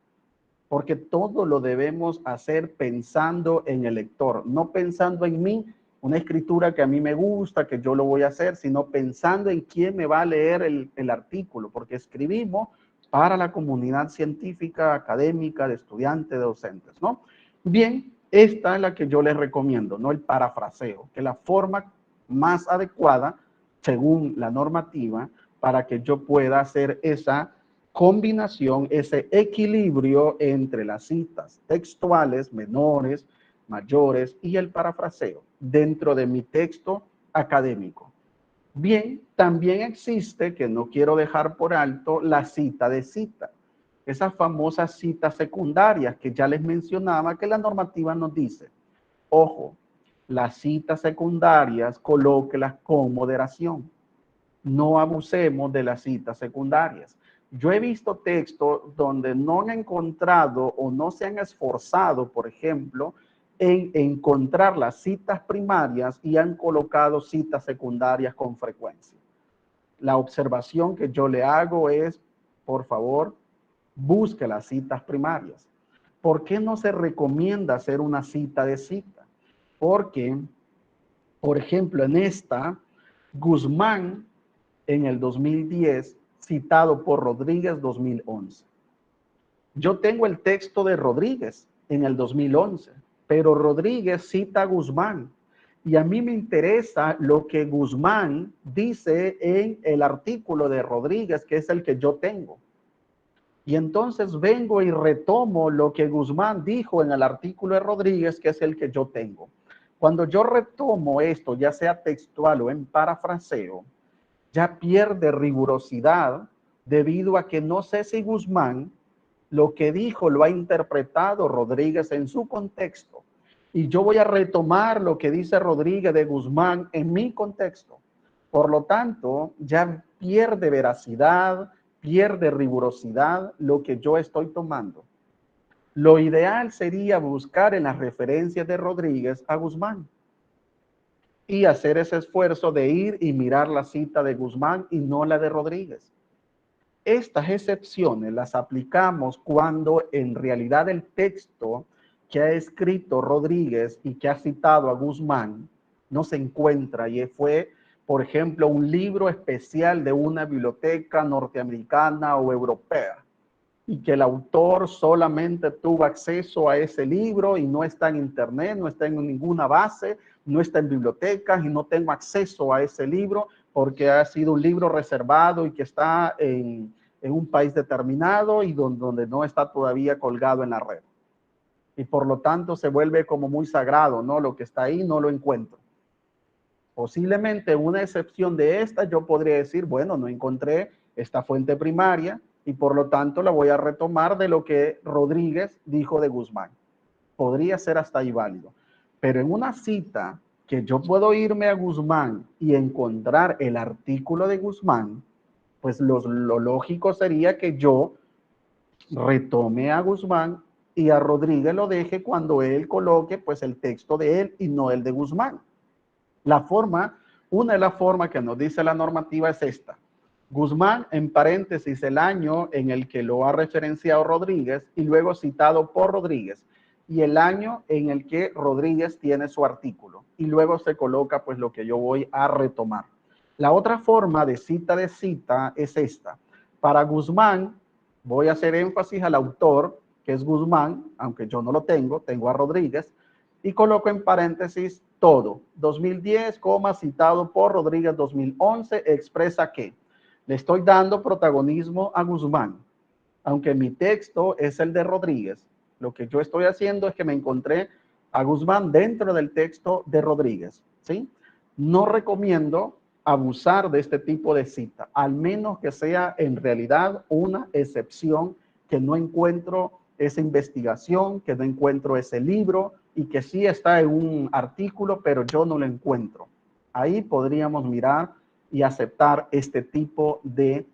Porque todo lo debemos hacer pensando en el lector, no pensando en mí, una escritura que a mí me gusta, que yo lo voy a hacer, sino pensando en quién me va a leer el artículo, porque escribimos para la comunidad científica, académica, de estudiantes, de docentes, ¿no? Bien, esta es la que yo les recomiendo, ¿no? El parafraseo, que es la forma más adecuada, según la normativa, para que yo pueda hacer esa combinación, ese equilibrio entre las citas textuales menores, mayores y el parafraseo dentro de mi texto académico. Bien, también existe, que no quiero dejar por alto, la cita de cita. Esas famosas citas secundarias que ya les mencionaba, que la normativa nos dice. Ojo, las citas secundarias colóquelas con moderación. No abusemos de las citas secundarias. Yo he visto textos donde no han encontrado o no se han esforzado, por ejemplo, en encontrar las citas primarias y han colocado citas secundarias con frecuencia. La observación que yo le hago es, por favor, busque las citas primarias. ¿Por qué no se recomienda hacer una cita de cita? Porque, por ejemplo, en esta, Guzmán en el 2010, citado por Rodríguez 2011. Yo tengo el texto de Rodríguez en el 2011, pero Rodríguez cita a Guzmán. Y a mí me interesa lo que Guzmán dice en el artículo de Rodríguez, que es el que yo tengo. Y entonces vengo y retomo lo que Guzmán dijo en el artículo de Rodríguez, que es el que yo tengo. Cuando yo retomo esto, ya sea textual o en parafraseo, ya pierde rigurosidad debido a que no sé si Guzmán lo que dijo lo ha interpretado Rodríguez en su contexto. Y yo voy a retomar lo que dice Rodríguez de Guzmán en mi contexto. Por lo tanto, ya pierde veracidad, pierde rigurosidad lo que yo estoy tomando. Lo ideal sería buscar en las referencias de Rodríguez a Guzmán y hacer ese esfuerzo de ir y mirar la cita de Guzmán y no la de Rodríguez. Estas excepciones las aplicamos cuando en realidad el texto que ha escrito Rodríguez y que ha citado a Guzmán no se encuentra y fue, por ejemplo, un libro especial de una biblioteca norteamericana o europea y que el autor solamente tuvo acceso a ese libro y no está en internet, no está en ninguna base, no está en bibliotecas y no tengo acceso a ese libro porque ha sido un libro reservado y que está en un país determinado y donde no está todavía colgado en la red. Y por lo tanto se vuelve como muy sagrado, ¿no? Lo que está ahí no lo encuentro. Posiblemente una excepción de esta, yo podría decir, bueno, no encontré esta fuente primaria y por lo tanto la voy a retomar de lo que Rodríguez dijo de Guzmán. Podría ser hasta ahí válido. Pero en una cita que yo puedo irme a Guzmán y encontrar el artículo de Guzmán, pues lo lógico sería que yo retome a Guzmán y a Rodríguez lo deje cuando él coloque pues el texto de él y no el de Guzmán. Una de las formas que nos dice la normativa es esta. Guzmán, en paréntesis, el año en el que lo ha referenciado Rodríguez y luego citado por Rodríguez y el año en el que Rodríguez tiene su artículo y luego se coloca pues lo que yo voy a retomar. La otra forma de cita es esta. Para Guzmán, voy a hacer énfasis al autor, que es Guzmán, aunque yo no lo tengo a Rodríguez, y coloco en paréntesis todo. 2010, citado por Rodríguez 2011, expresa que le estoy dando protagonismo a Guzmán. Aunque mi texto es el de Rodríguez, lo que yo estoy haciendo es que me encontré a Guzmán dentro del texto de Rodríguez, ¿sí? No recomiendo abusar de este tipo de cita, al menos que sea en realidad una excepción, que no encuentro esa investigación, que no encuentro ese libro y que sí está en un artículo, pero yo no lo encuentro. Ahí podríamos mirar y aceptar este tipo de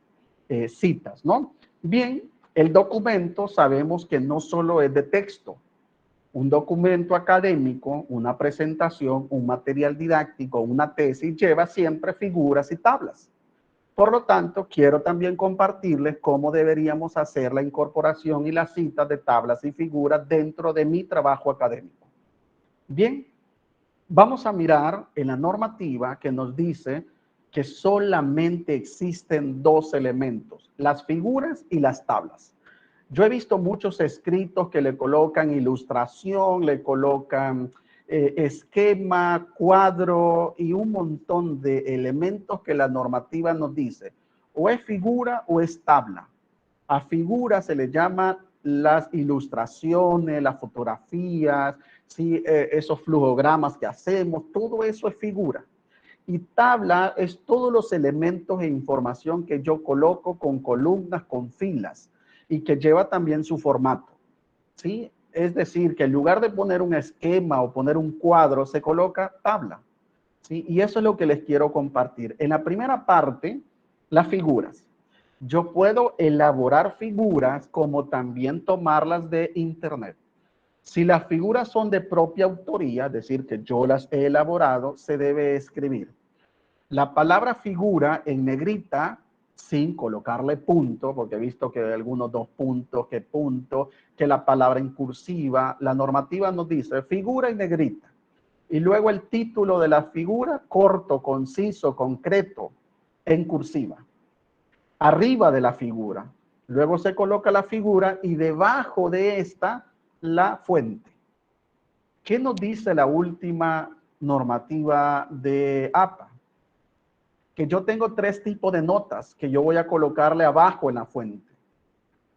citas, ¿no? Bien, el documento sabemos que no solo es de texto. Un documento académico, una presentación, un material didáctico, una tesis lleva siempre figuras y tablas. Por lo tanto, quiero también compartirles cómo deberíamos hacer la incorporación y la cita de tablas y figuras dentro de mi trabajo académico. Bien, vamos a mirar en la normativa que nos dice que solamente existen dos elementos, las figuras y las tablas. Yo he visto muchos escritos que le colocan ilustración, le colocan esquema, cuadro y un montón de elementos que la normativa nos dice. O es figura o es tabla. A figura se le llama las ilustraciones, las fotografías, ¿sí? Esos flujogramas que hacemos, todo eso es figura. Y tabla es todos los elementos e información que yo coloco con columnas, con filas y que lleva también su formato, ¿sí? Es decir, que en lugar de poner un esquema o poner un cuadro, se coloca tabla, ¿sí? Y eso es lo que les quiero compartir. En la primera parte, las figuras. Yo puedo elaborar figuras como también tomarlas de internet. Si las figuras son de propia autoría, es decir, que yo las he elaborado, se debe escribir la palabra figura en negrita sin colocarle punto, porque he visto que hay algunos dos puntos, que la palabra en cursiva. La normativa nos dice figura en negrita. Y luego el título de la figura, corto, conciso, concreto, en cursiva. Arriba de la figura. Luego se coloca la figura y debajo de esta, la fuente. ¿Qué nos dice la última normativa de APA? Que yo tengo tres tipos de notas que yo voy a colocarle abajo en la fuente.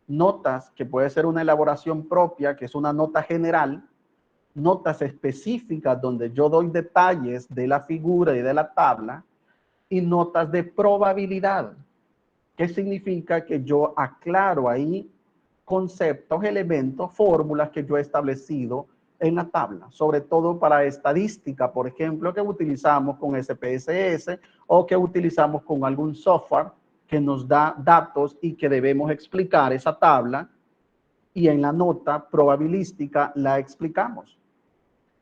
Notas que puede ser una elaboración propia, que es una nota general, notas específicas donde yo doy detalles de la figura y de la tabla, y notas de probabilidad, que significa que yo aclaro ahí conceptos, elementos, fórmulas que yo he establecido en la tabla, sobre todo para estadística, por ejemplo, que utilizamos con SPSS o que utilizamos con algún software que nos da datos y que debemos explicar esa tabla, y en la nota probabilística la explicamos.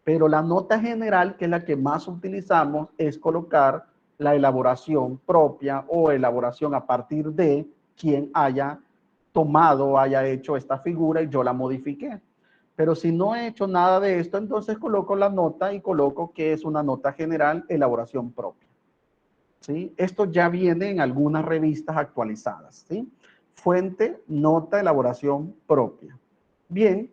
Pero la nota general, que es la que más utilizamos, es colocar la elaboración propia o elaboración a partir de quien haya tomado, haya hecho esta figura y yo la modifiqué. Pero si no he hecho nada de esto, entonces coloco la nota y coloco que es una nota general, elaboración propia. ¿Sí? Esto ya viene en algunas revistas actualizadas. ¿Sí? Fuente, nota, elaboración propia. Bien,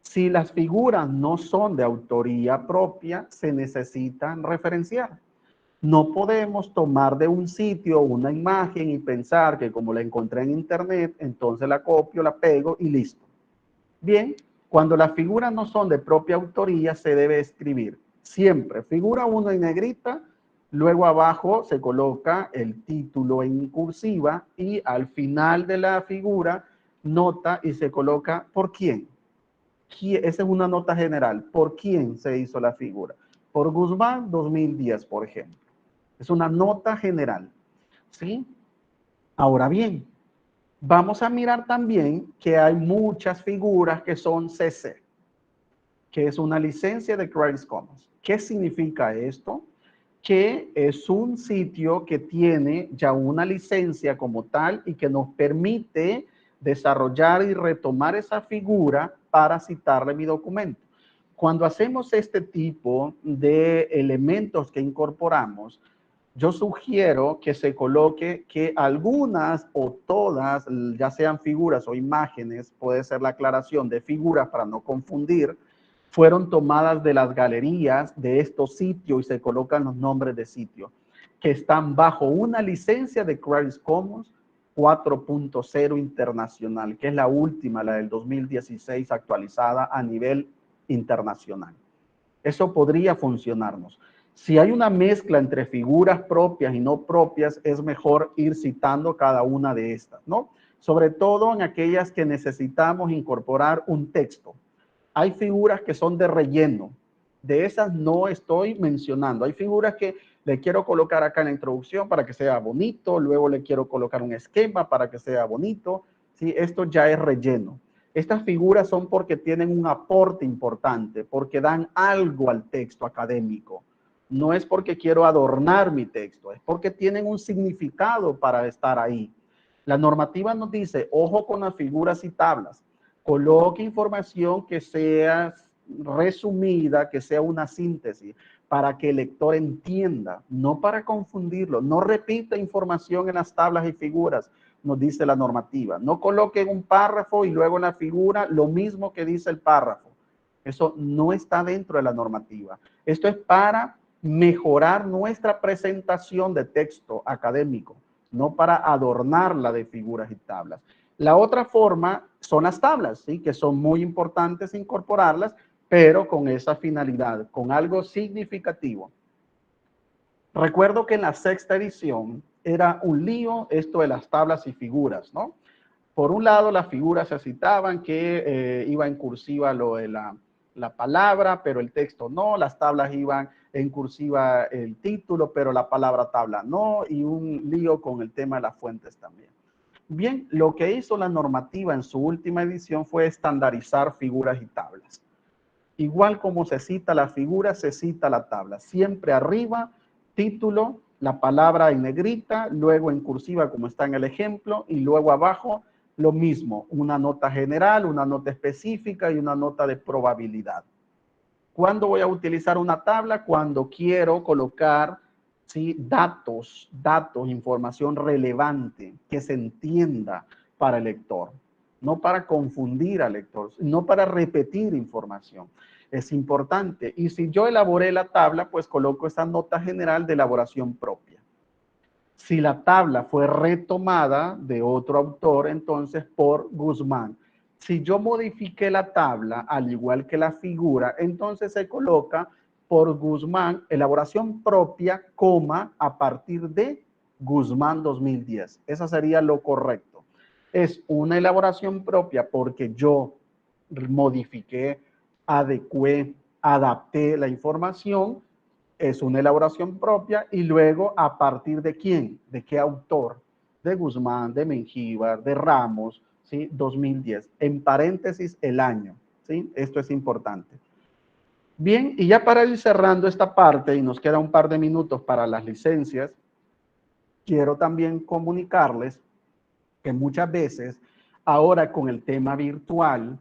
si las figuras no son de autoría propia, se necesitan referenciar. No podemos tomar de un sitio una imagen y pensar que como la encontré en internet, entonces la copio, la pego y listo. Bien, cuando las figuras no son de propia autoría, se debe escribir siempre figura 1 en negrita, luego abajo se coloca el título en cursiva y al final de la figura nota y se coloca por quién. Esa es una nota general. ¿Por quién se hizo la figura? Por Guzmán 2010, por ejemplo. Es una nota general. ¿Sí? Ahora bien, vamos a mirar también que hay muchas figuras que son CC, que es una licencia de Creative Commons. ¿Qué significa esto? Que es un sitio que tiene ya una licencia como tal y que nos permite desarrollar y retomar esa figura para citarle mi documento. Cuando hacemos este tipo de elementos que incorporamos, yo sugiero que se coloque que algunas o todas, ya sean figuras o imágenes, puede ser la aclaración de figuras para no confundir, fueron tomadas de las galerías de estos sitios y se colocan los nombres de sitio, que están bajo una licencia de Creative Commons 4.0 internacional, que es la última, la del 2016, actualizada a nivel internacional. Eso podría funcionarnos. Si hay una mezcla entre figuras propias y no propias, es mejor ir citando cada una de estas, ¿no? Sobre todo en aquellas que necesitamos incorporar un texto. Hay figuras que son de relleno. De esas no estoy mencionando. Hay figuras que le quiero colocar acá en la introducción para que sea bonito, luego le quiero colocar un esquema para que sea bonito. ¿Sí? Esto ya es relleno. Estas figuras son porque tienen un aporte importante, porque dan algo al texto académico. No es porque quiero adornar mi texto, es porque tienen un significado para estar ahí. La normativa nos dice, ojo con las figuras y tablas. Coloque información que sea resumida, que sea una síntesis, para que el lector entienda, no para confundirlo. No repita información en las tablas y figuras, nos dice la normativa. No coloque en un párrafo y luego en la figura lo mismo que dice el párrafo. Eso no está dentro de la normativa. Esto es para mejorar nuestra presentación de texto académico, no para adornarla de figuras y tablas. La otra forma son las tablas, ¿sí? Que son muy importantes incorporarlas, pero con esa finalidad, con algo significativo. Recuerdo que en la sexta edición era un lío esto de las tablas y figuras, ¿no? Por un lado, las figuras se citaban que iba en cursiva lo de la palabra, pero el texto no. Las tablas iban en cursiva el título, pero la palabra tabla no. Y un lío con el tema de las fuentes también. Bien, lo que hizo la normativa en su última edición fue estandarizar figuras y tablas. Igual como se cita la figura, se cita la tabla. Siempre arriba, título, la palabra en negrita, luego en cursiva como está en el ejemplo, y luego abajo lo mismo, una nota general, una nota específica y una nota de probabilidad. ¿Cuándo voy a utilizar una tabla? Cuando quiero colocar, ¿sí?, datos, información relevante que se entienda para el lector. No para confundir al lector, no para repetir información. Es importante. Y si yo elaboré la tabla, pues coloco esa nota general de elaboración propia. Si la tabla fue retomada de otro autor, entonces por Guzmán. Si yo modifiqué la tabla, al igual que la figura, entonces se coloca por Guzmán, elaboración propia, coma, a partir de Guzmán 2010. Esa sería lo correcto. Es una elaboración propia porque yo modifiqué, adecué, adapté la información. Es una elaboración propia y luego a partir de quién, de qué autor, de Guzmán, de Mengíbar, de Ramos, ¿sí? 2010, en paréntesis el año, ¿sí? Esto es importante. Bien, y ya para ir cerrando esta parte, y nos queda un par de minutos para las licencias, quiero también comunicarles que muchas veces, ahora con el tema virtual,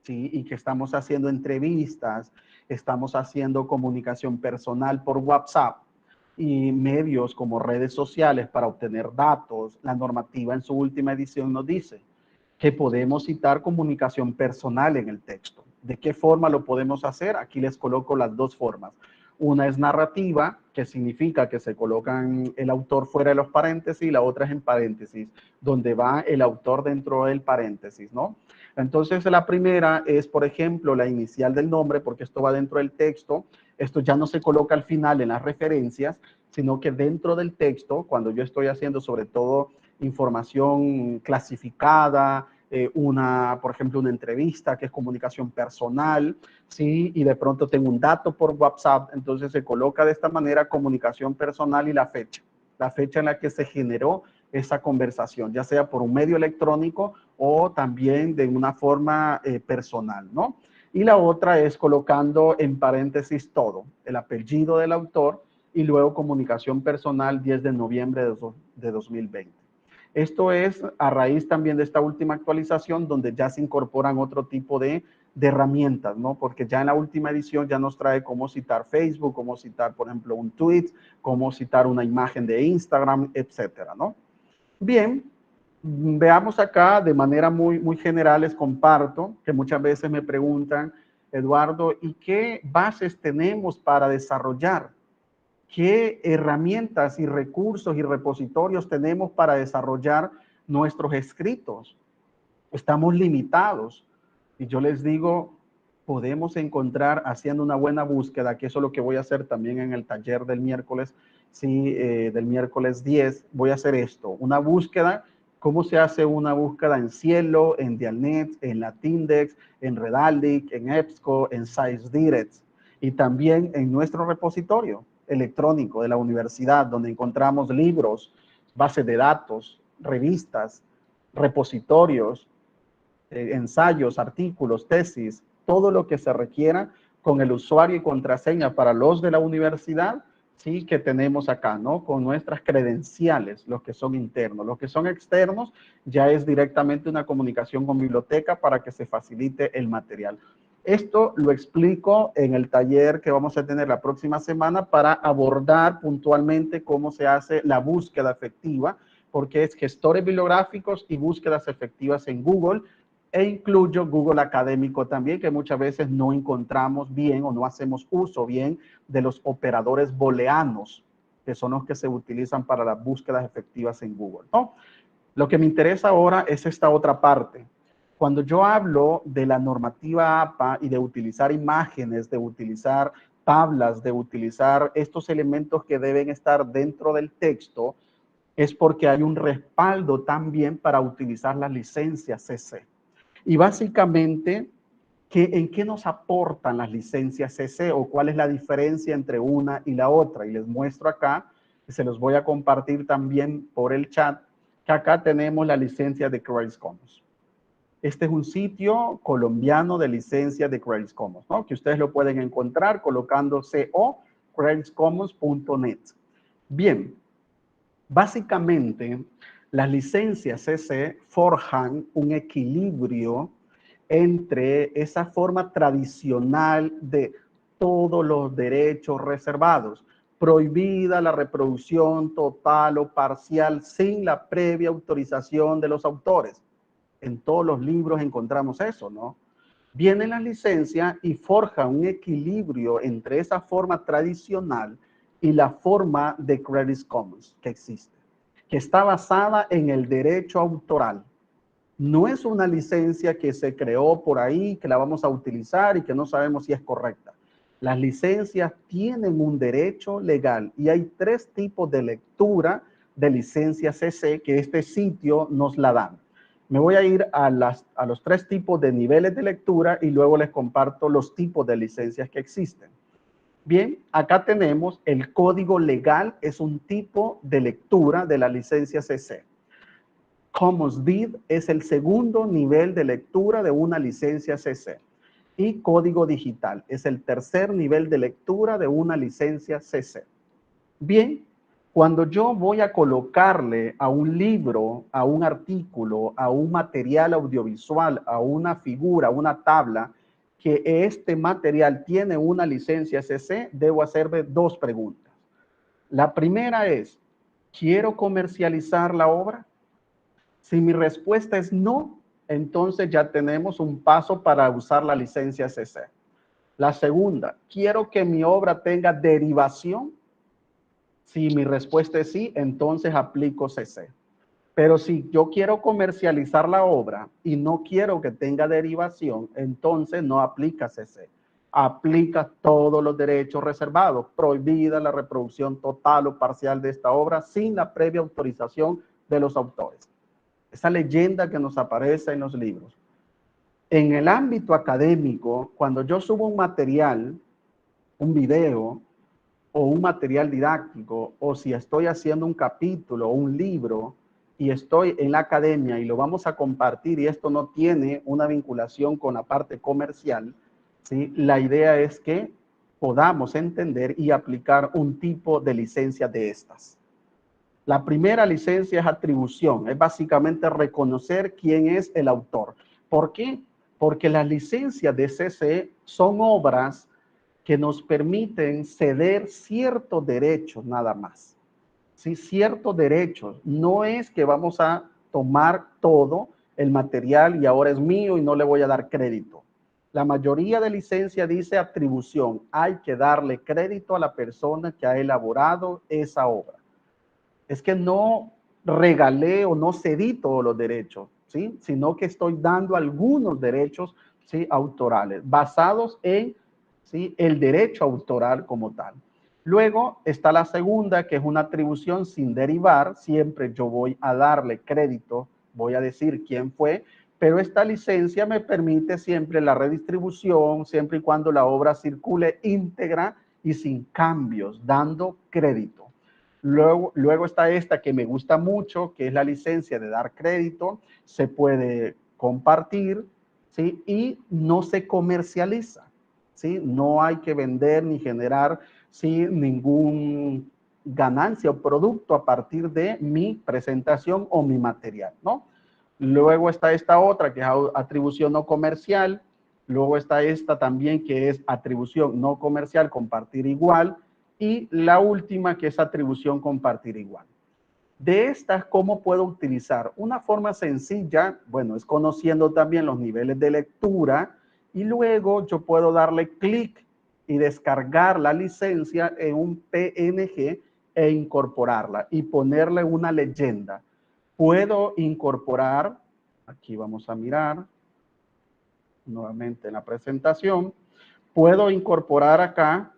¿sí?, y que estamos haciendo entrevistas, estamos haciendo comunicación personal por WhatsApp y medios como redes sociales para obtener datos, la normativa en su última edición nos dice que podemos citar comunicación personal en el texto. ¿De qué forma lo podemos hacer? Aquí les coloco las dos formas. Una es narrativa, que significa que se colocan el autor fuera de los paréntesis, y la otra es en paréntesis, donde va el autor dentro del paréntesis, ¿no? Entonces, la primera es, por ejemplo, la inicial del nombre, porque esto va dentro del texto. Esto ya no se coloca al final en las referencias, sino que dentro del texto, cuando yo estoy haciendo sobre todo información clasificada, por ejemplo, una entrevista que es comunicación personal, ¿sí? Y de pronto tengo un dato por WhatsApp, entonces se coloca de esta manera comunicación personal y la fecha en la que se generó esa conversación, ya sea por un medio electrónico o también de una forma personal, ¿no? Y la otra es colocando en paréntesis todo, el apellido del autor y luego comunicación personal 10 de noviembre de 2020. Esto es a raíz también de esta última actualización donde ya se incorporan otro tipo de herramientas, ¿no? Porque ya en la última edición ya nos trae cómo citar Facebook, cómo citar, por ejemplo, un tweet, cómo citar una imagen de Instagram, etcétera, ¿no? Bien, veamos acá de manera muy general, les comparto que muchas veces me preguntan, Eduardo, ¿y qué bases tenemos para desarrollar? ¿Qué herramientas y recursos y repositorios tenemos para desarrollar nuestros escritos? Estamos limitados. Y yo les digo, podemos encontrar haciendo una buena búsqueda, que eso es lo que voy a hacer también en el taller del miércoles, sí, del miércoles 10, voy a hacer esto, una búsqueda. ¿Cómo se hace una búsqueda en Cielo, en Dialnet, en Latindex, en Redaldic, en EBSCO, en ScienceDirect y también en nuestro repositorio electrónico de la universidad, donde encontramos libros, bases de datos, revistas, repositorios, ensayos, artículos, tesis, todo lo que se requiera con el usuario y contraseña para los de la universidad, sí, que tenemos acá, ¿no? Con nuestras credenciales, los que son internos. Los que son externos ya es directamente una comunicación con biblioteca para que se facilite el material. Esto lo explico en el taller que vamos a tener la próxima semana para abordar puntualmente cómo se hace la búsqueda efectiva, porque es gestores bibliográficos y búsquedas efectivas en Google, e incluyo Google Académico también, que muchas veces no encontramos bien o no hacemos uso bien de los operadores booleanos, que son los que se utilizan para las búsquedas efectivas en Google, ¿no? Lo que me interesa ahora es esta otra parte. Cuando yo hablo de la normativa APA y de utilizar imágenes, de utilizar tablas, de utilizar estos elementos que deben estar dentro del texto, es porque hay un respaldo también para utilizar las licencias CC. Y básicamente, ¿en qué nos aportan las licencias CC o cuál es la diferencia entre una y la otra? Y les muestro acá, y se los voy a compartir también por el chat, que acá tenemos la licencia de Creative Commons. Este es un sitio colombiano de licencia de Creative Commons, ¿no? Que ustedes lo pueden encontrar colocando co creativecommons.net. Bien, básicamente, las licencias CC forjan un equilibrio entre esa forma tradicional de todos los derechos reservados, prohibida la reproducción total o parcial sin la previa autorización de los autores. En todos los libros encontramos eso, ¿no? Vienen las licencias y forjan un equilibrio entre esa forma tradicional y la forma de Creative Commons que existe, que está basada en el derecho autoral. No es una licencia que se creó por ahí, que la vamos a utilizar y que no sabemos si es correcta. Las licencias tienen un derecho legal y hay 3 tipos de lectura de licencia CC que este sitio nos la dan. Me voy a ir a los 3 tipos de niveles de lectura y luego les comparto los tipos de licencias que existen. Bien, acá tenemos el código legal, es un tipo de lectura de la licencia CC. Commons Deed es el segundo nivel de lectura de una licencia CC. Y código digital es el tercer nivel de lectura de una licencia CC. Bien, cuando yo voy a colocarle a un libro, a un artículo, a un material audiovisual, a una figura, a una tabla, que este material tiene una licencia CC, debo hacerme 2 preguntas. La primera es, ¿quiero comercializar la obra? Si mi respuesta es no, entonces ya tenemos un paso para usar la licencia CC. La segunda, ¿quiero que mi obra tenga derivación? Si mi respuesta es sí, entonces aplico CC. Pero si yo quiero comercializar la obra y no quiero que tenga derivación, entonces no aplica CC. Aplica todos los derechos reservados, prohibida la reproducción total o parcial de esta obra sin la previa autorización de los autores. Esa leyenda que nos aparece en los libros. En el ámbito académico, cuando yo subo un material, un video o un material didáctico, o si estoy haciendo un capítulo o un libro y estoy en la academia y lo vamos a compartir y esto no tiene una vinculación con la parte comercial, ¿sí? La idea es que podamos entender y aplicar un tipo de licencia de estas. La primera licencia es atribución, es básicamente reconocer quién es el autor. ¿Por qué? Porque las licencias de CC son obras que nos permiten ceder ciertos derechos nada más. ¿Sí? Ciertos derechos. No es que vamos a tomar todo el material y ahora es mío y no le voy a dar crédito. La mayoría de licencias dice atribución. Hay que darle crédito a la persona que ha elaborado esa obra. Es que no regalé o no cedí todos los derechos, ¿sí? Sino que estoy dando algunos derechos, ¿sí? Autorales, basados en, ¿sí? El derecho autoral como tal. Luego está la segunda, que es una atribución sin derivar. Siempre yo voy a darle crédito, voy a decir quién fue, pero esta licencia me permite siempre la redistribución, siempre y cuando la obra circule íntegra y sin cambios, dando crédito. Luego está esta que me gusta mucho, que es la licencia de dar crédito. Se puede compartir, ¿sí? Y no se comercializa, ¿sí? No hay que vender ni generar, ¿sí?, ningún ganancia o producto a partir de mi presentación o mi material, ¿no? Luego está esta otra que es atribución no comercial. Luego está esta también que es atribución no comercial, compartir igual. Y la última que es atribución compartir igual. De estas, ¿cómo puedo utilizar? Una forma sencilla, bueno, es conociendo también los niveles de lectura y luego yo puedo darle clic y descargar la licencia en un PNG e incorporarla y ponerle una leyenda. Puedo incorporar, aquí vamos a mirar nuevamente en la presentación, puedo incorporar acá,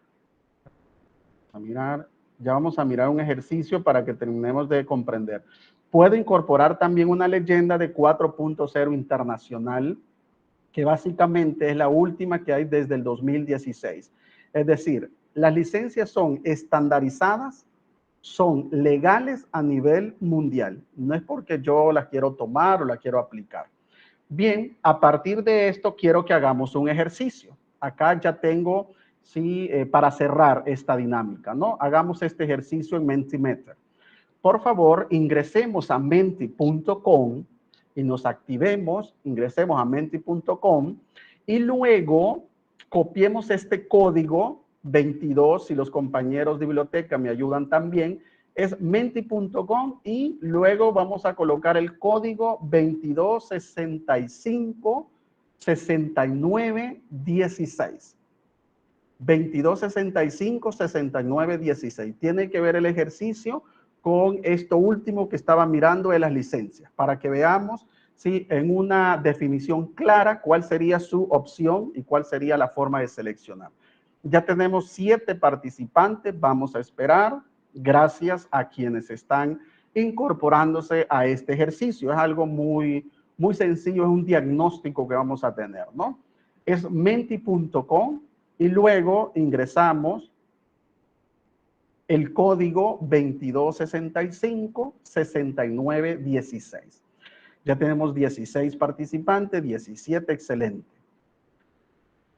ya vamos a mirar un ejercicio para que terminemos de comprender. Puedo incorporar también una leyenda de 4.0 internacional, que básicamente es la última que hay desde el 2016. Es decir, las licencias son estandarizadas, son legales a nivel mundial. No es porque yo las quiero tomar o la quiero aplicar. Bien, a partir de esto quiero que hagamos un ejercicio. Acá ya tengo, sí, para cerrar esta dinámica, ¿no? Hagamos este ejercicio en Mentimeter. Por favor, ingresemos a menti.com y nos activemos, ingresemos a menti.com y luego copiemos este código 22, si los compañeros de biblioteca me ayudan también, es menti.com y luego vamos a colocar el código 22656916. 22656916. Tiene que ver el ejercicio con esto último que estaba mirando de las licencias, para que veamos, ¿sí?, en una definición clara cuál sería su opción y cuál sería la forma de seleccionar. Ya tenemos 7 participantes, vamos a esperar. Gracias a quienes están incorporándose a este ejercicio. Es algo muy sencillo, es un diagnóstico que vamos a tener, ¿no? Es menti.com y luego ingresamos el código 22656916. Ya tenemos 16 participantes, 17, excelente.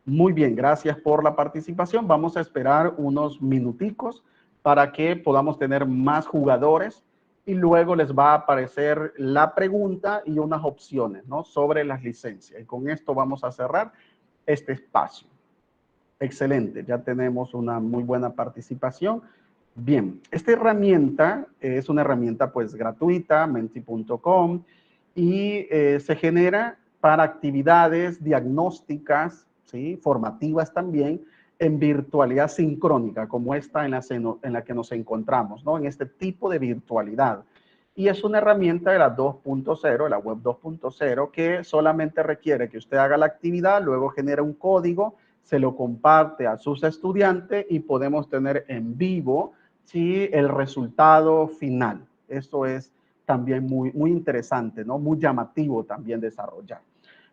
Muy bien, gracias por la participación. Vamos a esperar unos minuticos para que podamos tener más jugadores y luego les va a aparecer la pregunta y unas opciones, ¿no?, sobre las licencias. Y con esto vamos a cerrar este espacio. Excelente, ya tenemos una muy buena participación. Bien, esta herramienta es una herramienta pues gratuita, menti.com, y se genera para actividades diagnósticas, ¿sí?, formativas también, en virtualidad sincrónica, como esta en la que nos encontramos, ¿no?, en este tipo de virtualidad. Y es una herramienta de la 2.0, la web 2.0, que solamente requiere que usted haga la actividad, luego genera un código, se lo comparte a sus estudiantes y podemos tener en vivo, ¿sí?, el resultado final. Esto es también muy interesante, ¿no?, muy llamativo también desarrollar.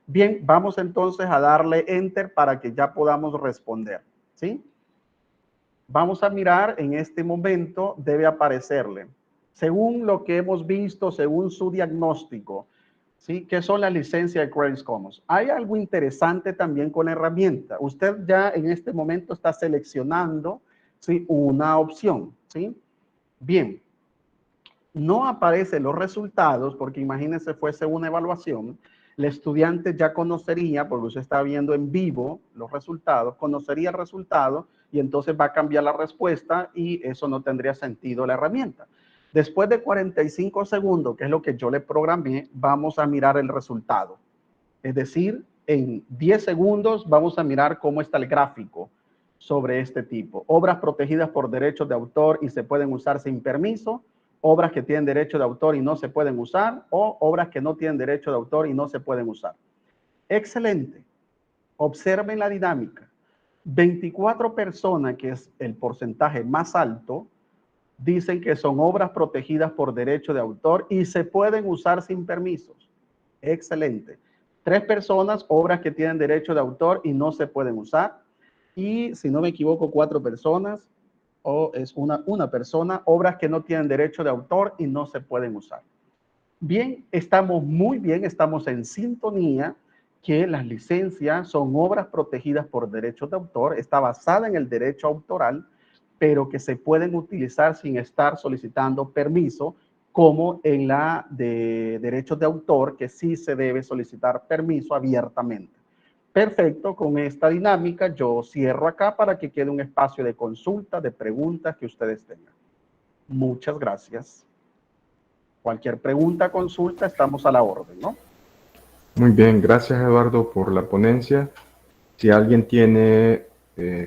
Bien, vamos entonces a darle Enter para que ya podamos responder, ¿sí? Vamos a mirar, en este momento debe aparecerle, según lo que hemos visto, según su diagnóstico, ¿sí?, ¿qué son las licencias de Creative Commons? Hay algo interesante también con la herramienta. Usted ya en este momento está seleccionando, ¿sí?, una opción, ¿sí? Bien, no aparecen los resultados porque imagínense fuese una evaluación. El estudiante ya conocería, porque usted está viendo en vivo los resultados, conocería el resultado y entonces va a cambiar la respuesta y eso no tendría sentido la herramienta. Después de 45 segundos, que es lo que yo le programé, vamos a mirar el resultado. Es decir, en 10 segundos vamos a mirar cómo está el gráfico sobre este tipo. Obras protegidas por derechos de autor y se pueden usar sin permiso, obras que tienen derecho de autor y no se pueden usar, o obras que no tienen derecho de autor y no se pueden usar. Excelente. Observen la dinámica. 24 personas, que es el porcentaje más alto, dicen que son obras protegidas por derecho de autor y se pueden usar sin permisos. Excelente. 3 personas, obras que tienen derecho de autor y no se pueden usar. Y si no me equivoco, 4 personas, o es una persona, obras que no tienen derecho de autor y no se pueden usar. Bien, estamos muy bien, estamos en sintonía. que las licencias son obras protegidas por derechos de autor, está basada en el derecho autoral, pero que se pueden utilizar sin estar solicitando permiso, como en la de derechos de autor, que sí se debe solicitar permiso abiertamente. Perfecto, con esta dinámica yo cierro acá para que quede un espacio de consulta, de preguntas que ustedes tengan. Muchas gracias. Cualquier pregunta, consulta, estamos a la orden, ¿no? Muy bien, gracias Eduardo por la ponencia. Si alguien tiene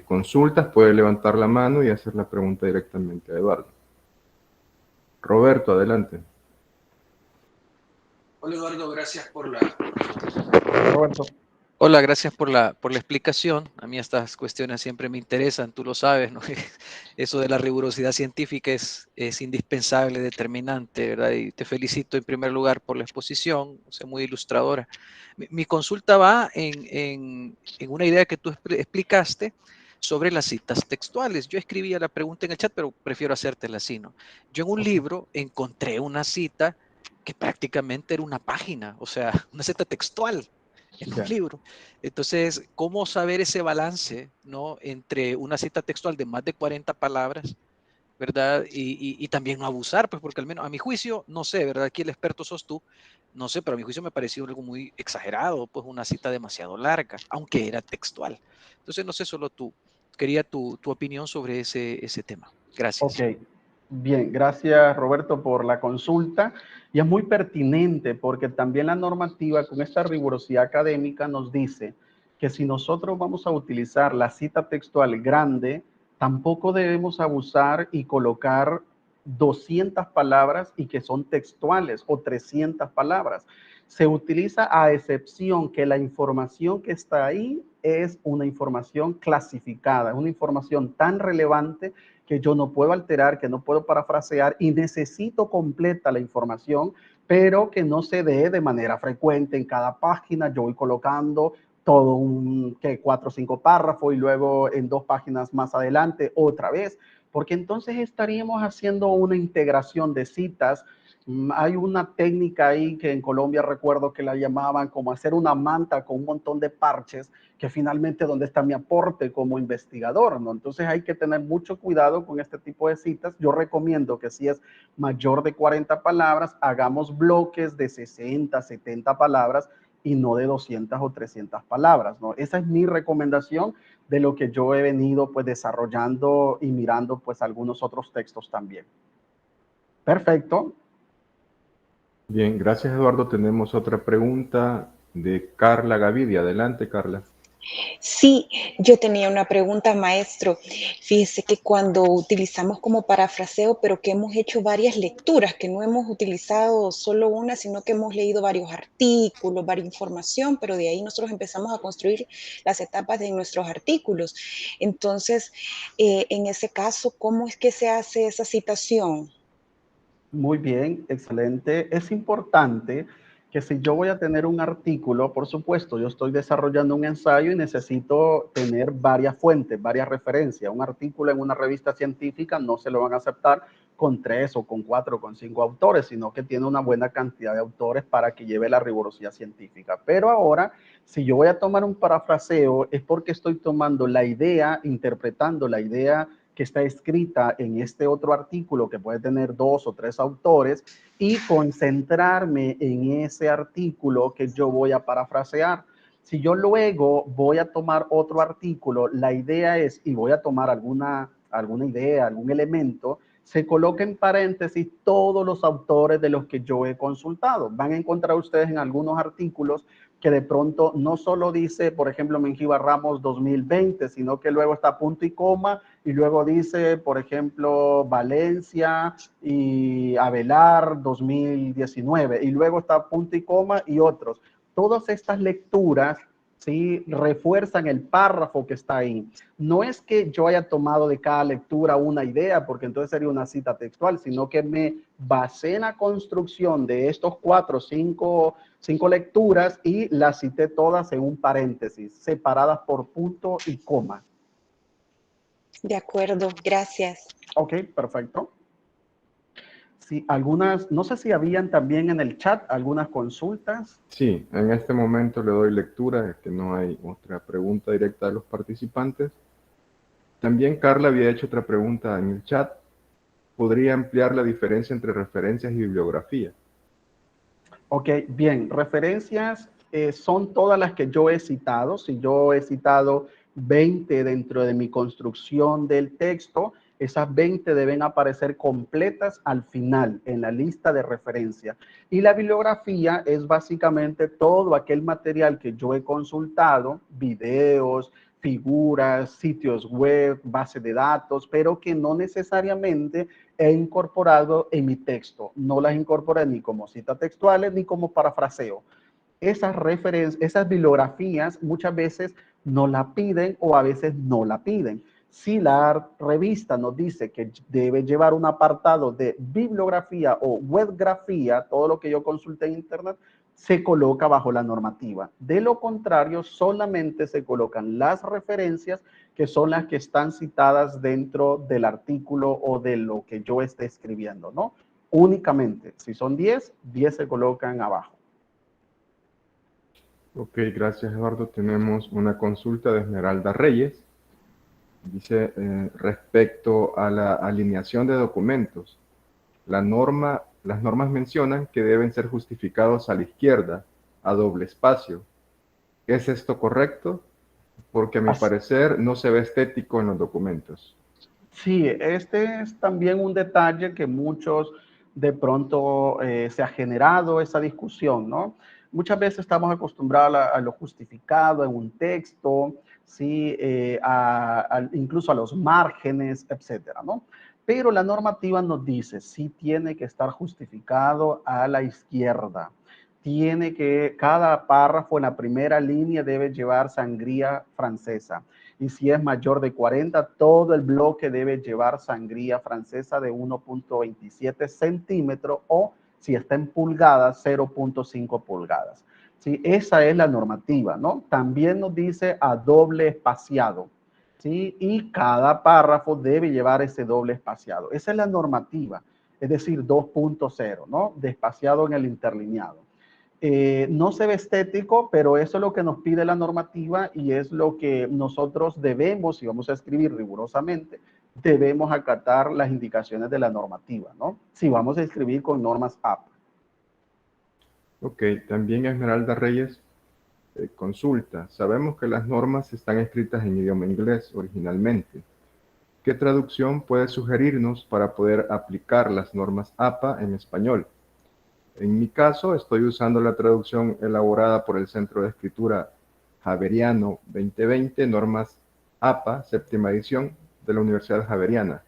consultas, puede levantar la mano y hacer la pregunta directamente a Eduardo. Roberto, adelante. Hola Eduardo, gracias por la... Roberto. Hola, gracias por la explicación. A mí estas cuestiones siempre me interesan, tú lo sabes, ¿no? Eso de la rigurosidad científica es indispensable, determinante, ¿verdad? Y te felicito en primer lugar por la exposición, o sea, muy ilustradora. Mi consulta va en una idea que tú explicaste sobre las citas textuales. Yo escribía la pregunta en el chat, pero prefiero hacértela así, ¿no? Yo en un libro encontré una cita que prácticamente era una página, o sea, una cita textual en un libro. Entonces, ¿cómo saber ese balance, ¿no? Entre una cita textual de más de 40 palabras, ¿verdad? Y también no abusar, pues porque al menos a mi juicio, no sé, ¿verdad? Aquí el experto sos tú, no sé, pero a mi juicio me pareció algo muy exagerado, pues una cita demasiado larga, aunque era textual. Entonces, no sé, solo tú, quería tu opinión sobre ese tema. Gracias. Ok, bien, gracias Roberto por la consulta. Y es muy pertinente porque también la normativa con esta rigurosidad académica nos dice que si nosotros vamos a utilizar la cita textual grande, tampoco debemos abusar y colocar 200 palabras y que son textuales o 300 palabras. Se utiliza a excepción que la información que está ahí es una información clasificada, es una información tan relevante que yo no puedo alterar, que no puedo parafrasear y necesito completa la información, pero que no se dé de manera frecuente en cada página. Yo voy colocando todo un 4 o 5 párrafos y luego en 2 páginas más adelante otra vez, porque entonces estaríamos haciendo una integración de citas. Hay una técnica ahí que en Colombia recuerdo que la llamaban como hacer una manta con un montón de parches, que finalmente dónde está mi aporte como investigador, ¿no? Entonces hay que tener mucho cuidado con este tipo de citas. Yo recomiendo que si es mayor de 40 palabras, hagamos bloques de 60, 70 palabras y no de 200 o 300 palabras, ¿no? Esa es mi recomendación de lo que yo he venido pues desarrollando y mirando pues algunos otros textos también. Perfecto. Bien, gracias Eduardo. Tenemos otra pregunta de Carla Gavidia. Adelante, Carla. Sí, yo tenía una pregunta, maestro. Fíjese que cuando utilizamos como parafraseo, pero que hemos hecho varias lecturas, que no hemos utilizado solo una, sino que hemos leído varios artículos, varias información, pero de ahí nosotros empezamos a construir las etapas de nuestros artículos. Entonces, en ese caso, ¿cómo es que se hace esa citación? Muy bien, excelente. Es importante que si yo voy a tener un artículo, por supuesto, yo estoy desarrollando un ensayo y necesito tener varias fuentes, varias referencias. Un artículo en una revista científica no se lo van a aceptar con 3 o con 4 o con 5 autores, sino que tiene una buena cantidad de autores para que lleve la rigurosidad científica. Pero ahora, si yo voy a tomar un parafraseo, es porque estoy tomando la idea, interpretando la idea que está escrita en este otro artículo que puede tener 2 o 3 autores y concentrarme en ese artículo que yo voy a parafrasear. Si yo luego voy a tomar otro artículo, la idea es, y voy a tomar alguna idea, algún elemento, se coloca en paréntesis todos los autores de los que yo he consultado. Van a encontrar ustedes en algunos artículos que de pronto no solo dice, por ejemplo, Mengíbar Ramos 2020, sino que luego está punto y coma y luego dice, por ejemplo, Valencia y Avelar 2019 y luego está punto y coma y otros. Todas estas lecturas, ¿sí?, refuerzan el párrafo que está ahí. No es que yo haya tomado de cada lectura una idea, porque entonces sería una cita textual, sino que me basé en la construcción de estos 4 o 5 lecturas y las cité todas en un paréntesis, separadas por punto y coma. De acuerdo, gracias. Ok, perfecto. Sí, algunas, no sé si habían también en el chat algunas consultas. Sí, en este momento le doy lectura, es que no hay otra pregunta directa de los participantes. También Carla había hecho otra pregunta en el chat. ¿Podría ampliar la diferencia entre referencias y bibliografía? Ok, bien, referencias son todas las que yo he citado. Si yo he citado 20 dentro de mi construcción del texto, esas 20 deben aparecer completas al final en la lista de referencia. Y la bibliografía es básicamente todo aquel material que yo he consultado, videos, figuras, sitios web, base de datos, pero que no necesariamente he incorporado en mi texto. No las incorporé ni como citas textuales ni como parafraseo. Esas referencias, esas bibliografías muchas veces no la piden o a veces no la piden. Si la revista nos dice que debe llevar un apartado de bibliografía o webgrafía, todo lo que yo consulté en internet, se coloca bajo la normativa. De lo contrario, solamente se colocan las referencias que son las que están citadas dentro del artículo o de lo que yo esté escribiendo, ¿no? Únicamente, si son 10, 10 se colocan abajo. Ok, gracias Eduardo. Tenemos una consulta de Esmeralda Reyes. Dice, respecto a la alineación de documentos, las normas mencionan que deben ser justificados a la izquierda, a doble espacio. ¿Es esto correcto? Porque a mi parecer no se ve estético en los documentos. Sí, este es también un detalle que muchos de pronto se ha generado esa discusión, ¿no? Muchas veces estamos acostumbrados a lo justificado en un texto, ¿sí? Incluso a los márgenes, etcétera, ¿no? Pero la normativa nos dice, sí tiene que estar justificado a la izquierda. Tiene que, cada párrafo en la primera línea debe llevar sangría francesa. Y si es mayor de 40, todo el bloque debe llevar sangría francesa de 1.27 centímetros o si está en pulgadas, 0.5 pulgadas. ¿Sí? Esa es la normativa, ¿no? También nos dice a doble espaciado, ¿sí? Y cada párrafo debe llevar ese doble espaciado. Esa es la normativa, es decir, 2.0, ¿no? De espaciado en el interlineado. No se ve estético, pero eso es lo que nos pide la normativa y es lo que nosotros debemos, si vamos a escribir rigurosamente, debemos acatar las indicaciones de la normativa, ¿no? Si vamos a escribir con normas APA. Ok, también Esmeralda Reyes consulta. Sabemos que las normas están escritas en idioma inglés originalmente. ¿Qué traducción puede sugerirnos para poder aplicar las normas APA en español? En mi caso, estoy usando la traducción elaborada por el Centro de Escritura Javeriano 2020, normas APA, séptima edición, de la Universidad Javeriana.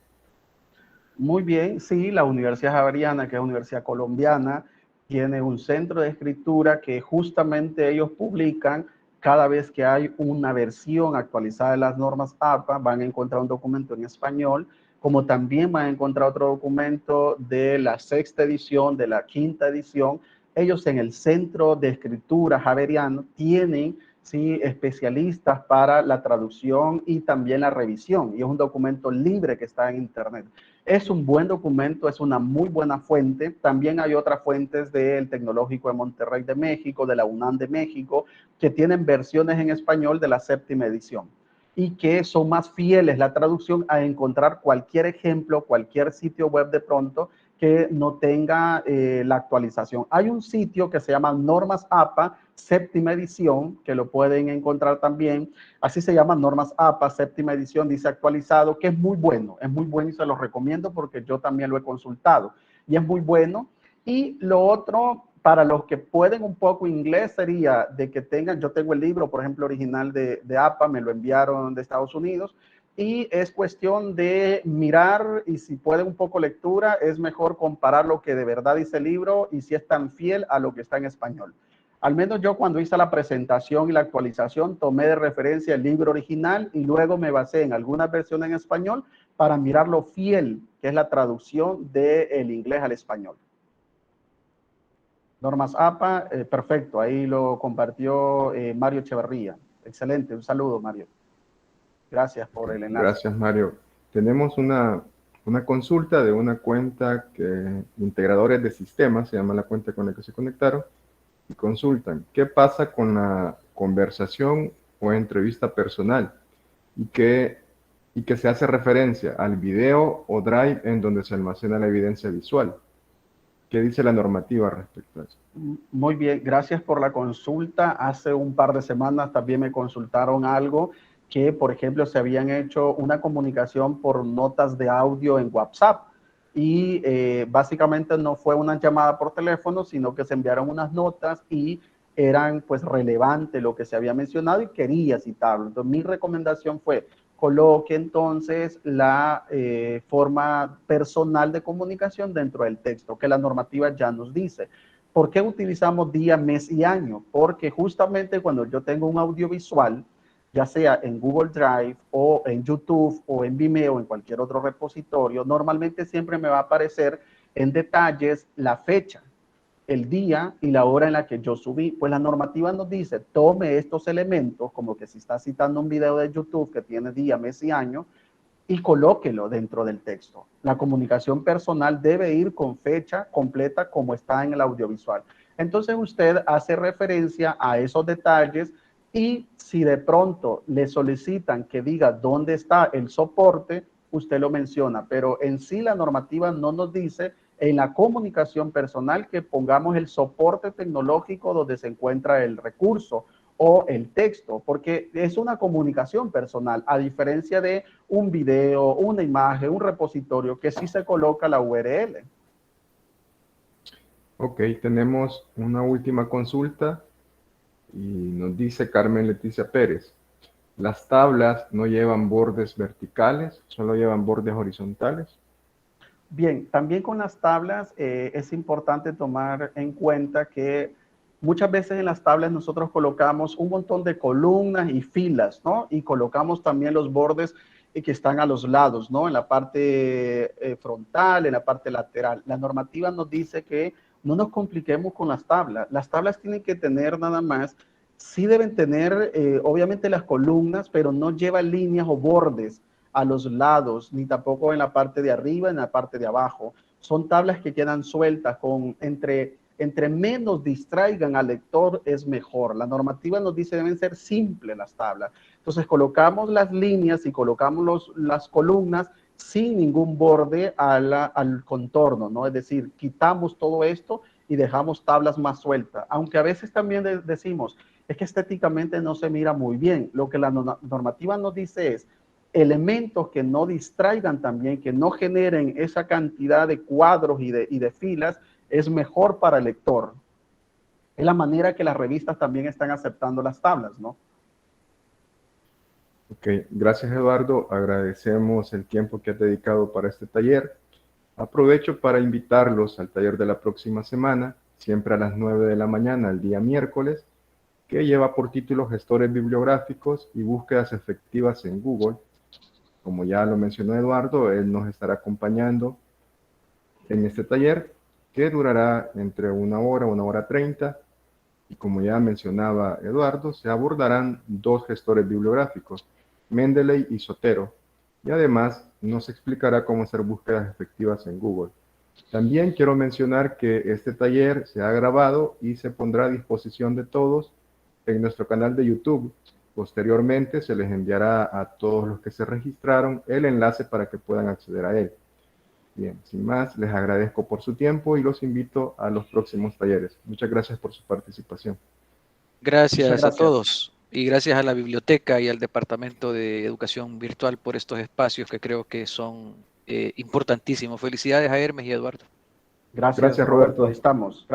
Muy bien, sí, la Universidad Javeriana, que es una universidad colombiana, tiene un centro de escritura que justamente ellos publican cada vez que hay una versión actualizada de las normas APA, van a encontrar un documento en español, como también van a encontrar otro documento de la sexta edición, de la quinta edición. Ellos en el centro de escritura Javeriano tienen, sí, especialistas para la traducción y también la revisión, y es un documento libre que está en internet. Es un buen documento, es una muy buena fuente. También hay otras fuentes del Tecnológico de Monterrey de México, de la UNAM de México, que tienen versiones en español de la séptima edición y que son más fieles la traducción a encontrar cualquier ejemplo, cualquier sitio web de pronto que no tenga la actualización. Hay un sitio que se llama Normas APA, séptima edición, que lo pueden encontrar también. Así se llama, Normas APA, séptima edición, dice actualizado, que es muy bueno y se los recomiendo porque yo también lo he consultado y es muy bueno. Y lo otro, para los que pueden un poco inglés, sería de que tengan, yo tengo el libro, por ejemplo, original de APA, me lo enviaron de Estados Unidos, y es cuestión de mirar y si pueden un poco lectura, es mejor comparar lo que de verdad dice el libro y si es tan fiel a lo que está en español. Al menos yo cuando hice la presentación y la actualización tomé de referencia el libro original y luego me basé en alguna versión en español para mirar lo fiel que es la traducción del inglés al español. Normas APA, perfecto, ahí lo compartió Mario Echeverría. Excelente, un saludo Mario. Gracias por el enlace. Gracias Mario. Tenemos una una consulta de una cuenta que integradores de sistemas, se llama la cuenta con la que se conectaron, y consultan qué pasa con la conversación o entrevista personal y que se hace referencia al video o drive en donde se almacena la evidencia visual. ¿Qué dice la normativa respecto a eso? Muy bien, gracias por la consulta. Hace un par de semanas también me consultaron algo que, por ejemplo, se habían hecho una comunicación por notas de audio en WhatsApp y básicamente no fue una llamada por teléfono, sino que se enviaron unas notas y eran pues relevante lo que se había mencionado y quería citarlo. Entonces mi recomendación fue coloque entonces la forma personal de comunicación dentro del texto, que la normativa ya nos dice. ¿Por qué utilizamos día, mes y año? Porque justamente cuando yo tengo un audiovisual, ya sea en Google Drive o en YouTube o en Vimeo o en cualquier otro repositorio, normalmente siempre me va a aparecer en detalles la fecha, el día y la hora en la que yo subí. Pues la normativa nos dice, tome estos elementos, como que si está citando un video de YouTube que tiene día, mes y año, y colóquelo dentro del texto. La comunicación personal debe ir con fecha completa como está en el audiovisual. Entonces usted hace referencia a esos detalles y si de pronto le solicitan que diga dónde está el soporte, usted lo menciona, pero en sí la normativa no nos dice en la comunicación personal que pongamos el soporte tecnológico donde se encuentra el recurso o el texto, porque es una comunicación personal, a diferencia de un video, una imagen, un repositorio, que sí se coloca la URL. Ok, tenemos una última consulta y nos dice Carmen Leticia Pérez. Las tablas no llevan bordes verticales, solo llevan bordes horizontales. Bien, también con las tablas es importante tomar en cuenta que muchas veces en las tablas nosotros colocamos un montón de columnas y filas, ¿no? Y colocamos también los bordes que están a los lados, ¿no? En la parte frontal, en la parte lateral. La normativa nos dice que no nos compliquemos con las tablas. Las tablas tienen que tener nada más, sí deben tener obviamente las columnas, pero no lleva líneas o bordes a los lados, ni tampoco en la parte de arriba, en la parte de abajo. Son tablas que quedan sueltas, entre menos distraigan al lector es mejor. La normativa nos dice deben ser simples las tablas. Entonces colocamos las líneas y colocamos las columnas sin ningún borde al contorno, ¿no? Es decir, quitamos todo esto y dejamos tablas más sueltas. Aunque a veces también decimos, es que estéticamente no se mira muy bien. Lo que la normativa nos dice es, elementos que no distraigan también, que no generen esa cantidad de cuadros y de filas, es mejor para el lector. Es la manera que las revistas también están aceptando las tablas, ¿no? Ok, gracias Eduardo, agradecemos el tiempo que has dedicado para este taller. Aprovecho para invitarlos al taller de la próxima semana, siempre a las 9 de la mañana, el día miércoles, que lleva por título Gestores Bibliográficos y Búsquedas Efectivas en Google. Como ya lo mencionó Eduardo, él nos estará acompañando en este taller que durará entre 1 hora 30. Y como ya mencionaba Eduardo, se abordarán 2 gestores bibliográficos, Mendeley y Zotero. Y además nos explicará cómo hacer búsquedas efectivas en Google. También quiero mencionar que este taller se ha grabado y se pondrá a disposición de todos en nuestro canal de YouTube. Posteriormente se les enviará a todos los que se registraron el enlace para que puedan acceder a él. Bien, sin más, les agradezco por su tiempo y los invito a los próximos talleres. Muchas gracias por su participación. Gracias a todos y gracias a la biblioteca y al Departamento de Educación Virtual por estos espacios que creo que son importantísimos. Felicidades a Hermes y Eduardo. Gracias Roberto. Estamos.